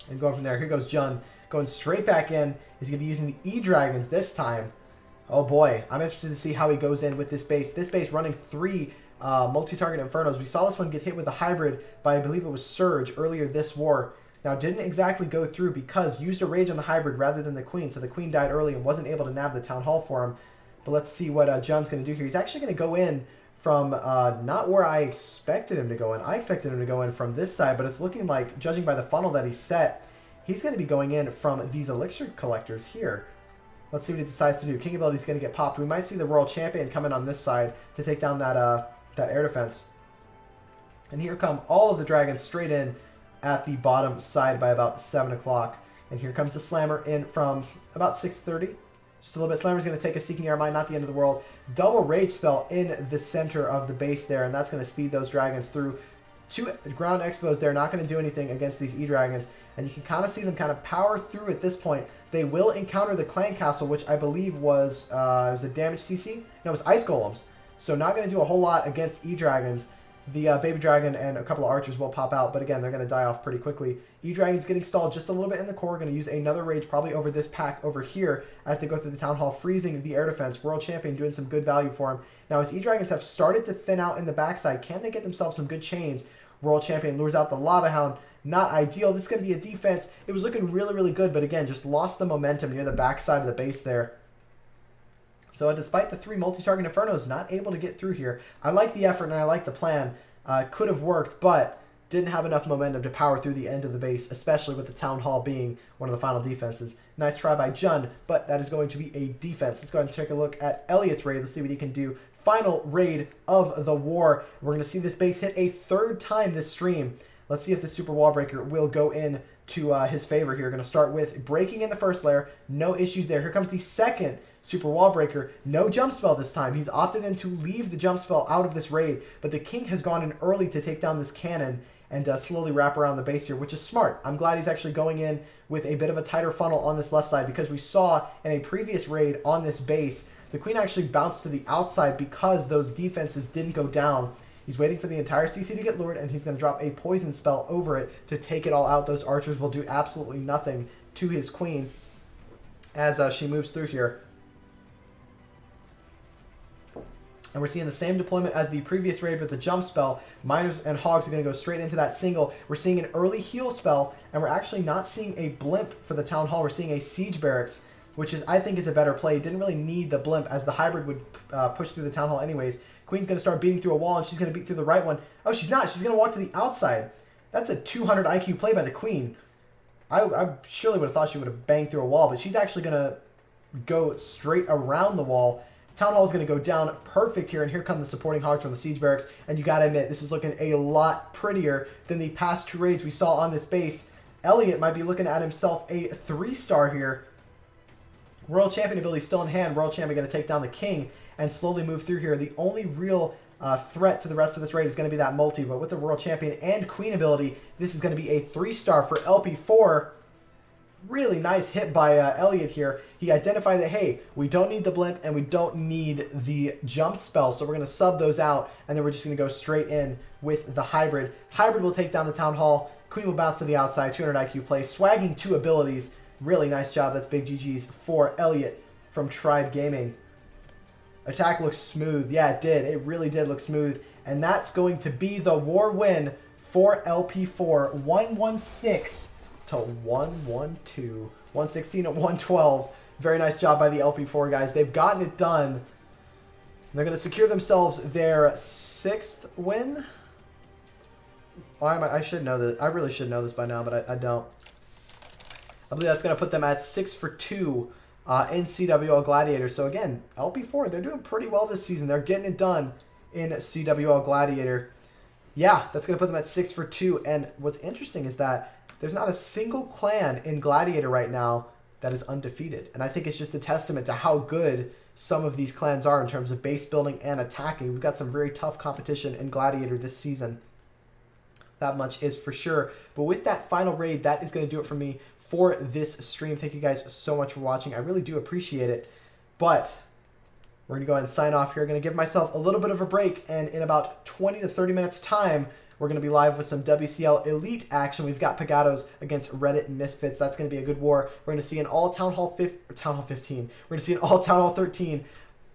and going from there. Here goes Jun going straight back in. He's going to be using the E-Dragons this time. Oh boy, I'm interested to see how he goes in with this base. This base running 3 multi-target Infernos. We saw this one get hit with a hybrid by, I believe it was Surge earlier this war. Now, didn't exactly go through because used a rage on the hybrid rather than the Queen. So the Queen died early and wasn't able to nab the Town Hall for him. But let's see what Jun's going to do here. He's actually going to go in from not where I expected him to go in. I expected him to go in from this side, but it's looking like, judging by the funnel that he set, he's going to be going in from these elixir collectors here. Let's see what he decides to do. King ability is going to get popped. We might see the Royal Champion come in on this side to take down that that air defense. And here come all of the dragons straight in at the bottom side by about 7 o'clock. And here comes the Slammer in from about 6:30. Just a little bit. Slammer's going to take a Seeking Air Mine, not the end of the world. Double Rage spell in the center of the base there, and that's going to speed those dragons through. 2 ground expos there, not going to do anything against these E-Dragons. And you can kind of see them kind of power through at this point. They will encounter the Clan Castle, which I believe was a damage CC? No, it was Ice Golems. So not going to do a whole lot against E-Dragons. The Baby Dragon and a couple of archers will pop out, but again, they're going to die off pretty quickly. E-Dragon's getting stalled just a little bit in the core. Going to use another rage probably over this pack over here as they go through the Town Hall, freezing the air defense. World Champion doing some good value for him. Now, as E-Dragons have started to thin out in the backside, can they get themselves some good chains? World Champion lures out the Lava Hound. Not ideal. This is going to be a defense. It was looking really, really good, but again, just lost the momentum near the backside of the base there. So despite the 3 multi-target Infernos, not able to get through here. I like the effort and I like the plan. Could have worked, but didn't have enough momentum to power through the end of the base, especially with the Town Hall being one of the final defenses. Nice try by Jun, but that is going to be a defense. Let's go ahead and take a look at Elliot's raid. Let's see what he can do. Final raid of the war. We're going to see this base hit a 3rd time this stream. Let's see if the Super Wall Breaker will go in to his favor here. Going to start with breaking in the first layer. No issues there. Here comes the second Super Wall Breaker. No jump spell this time. He's opted in to leave the jump spell out of this raid, but the King has gone in early to take down this cannon and slowly wrap around the base here, which is smart. I'm glad he's actually going in with a bit of a tighter funnel on this left side because we saw in a previous raid on this base, the Queen actually bounced to the outside because those defenses didn't go down. He's waiting for the entire CC to get lured, and he's going to drop a poison spell over it to take it all out. Those archers will do absolutely nothing to his Queen as she moves through here. And we're seeing the same deployment as the previous raid with the jump spell. Miners and Hogs are going to go straight into that single. We're seeing an early heal spell, and we're actually not seeing a blimp for the Town Hall. We're seeing a Siege Barracks, which I think is a better play. Didn't really need the blimp as the hybrid would push through the Town Hall anyways. Queen's going to start beating through a wall, and she's going to beat through the right one. Oh, she's not. She's going to walk to the outside. That's a 200 IQ play by the Queen. I surely would have thought she would have banged through a wall, but she's actually going to go straight around the wall. Town Hall is going to go down perfect here, and here come the supporting Hogs from the Siege Barracks, and you got to admit, this is looking a lot prettier than the past 2 raids we saw on this base. Elliot might be looking at himself a 3-star here. Royal Champion ability still in hand. Royal Champion going to take down the King and slowly move through here. The only real threat to the rest of this raid is going to be that multi, but with the Royal Champion and Queen ability, this is going to be a 3-star for LP4. Really nice hit by Elliot here. He identified that, hey, we don't need the blimp and we don't need the jump spell, so we're going to sub those out, and then we're just going to go straight in with the hybrid. Hybrid will take down the Town Hall. Queen will bounce to the outside, 200 IQ play, swagging 2 abilities. Really nice job. That's big GG's for Elliot from Tribe Gaming. Attack looks smooth. Yeah, it did. It really did look smooth. And that's going to be the war win for LP4. 116 to 112. 116 to 112. Very nice job by the LP4 guys. They've gotten it done. They're going to secure themselves their 6th win. I should know this. I really should know this by now, but I don't. I believe that's going to put them at 6 for 2 in CWL Gladiator. So again, LP4, they're doing pretty well this season. They're getting it done in CWL Gladiator. Yeah, that's going to put them at 6 for 2. And what's interesting is that there's not a single clan in Gladiator right now that is undefeated. And I think it's just a testament to how good some of these clans are in terms of base building and attacking. We've got some very tough competition in Gladiator this season. That much is for sure. But with that final raid, that is going to do it for me for this stream. Thank you guys so much for watching. I really do appreciate it. But we're going to go ahead and sign off here. I'm going to give myself a little bit of a break. And in about 20 to 30 minutes time, we're going to be live with some WCL Elite action. We've got Pagados against Reddit and Misfits. That's going to be a good war. We're going to see an all Town Hall 15. We're going to see an all Town Hall 13,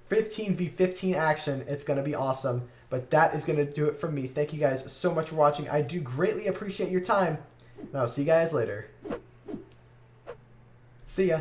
15v15 action. It's going to be awesome. But that is going to do it from me. Thank you guys so much for watching. I do greatly appreciate your time. And I'll see you guys later. See ya.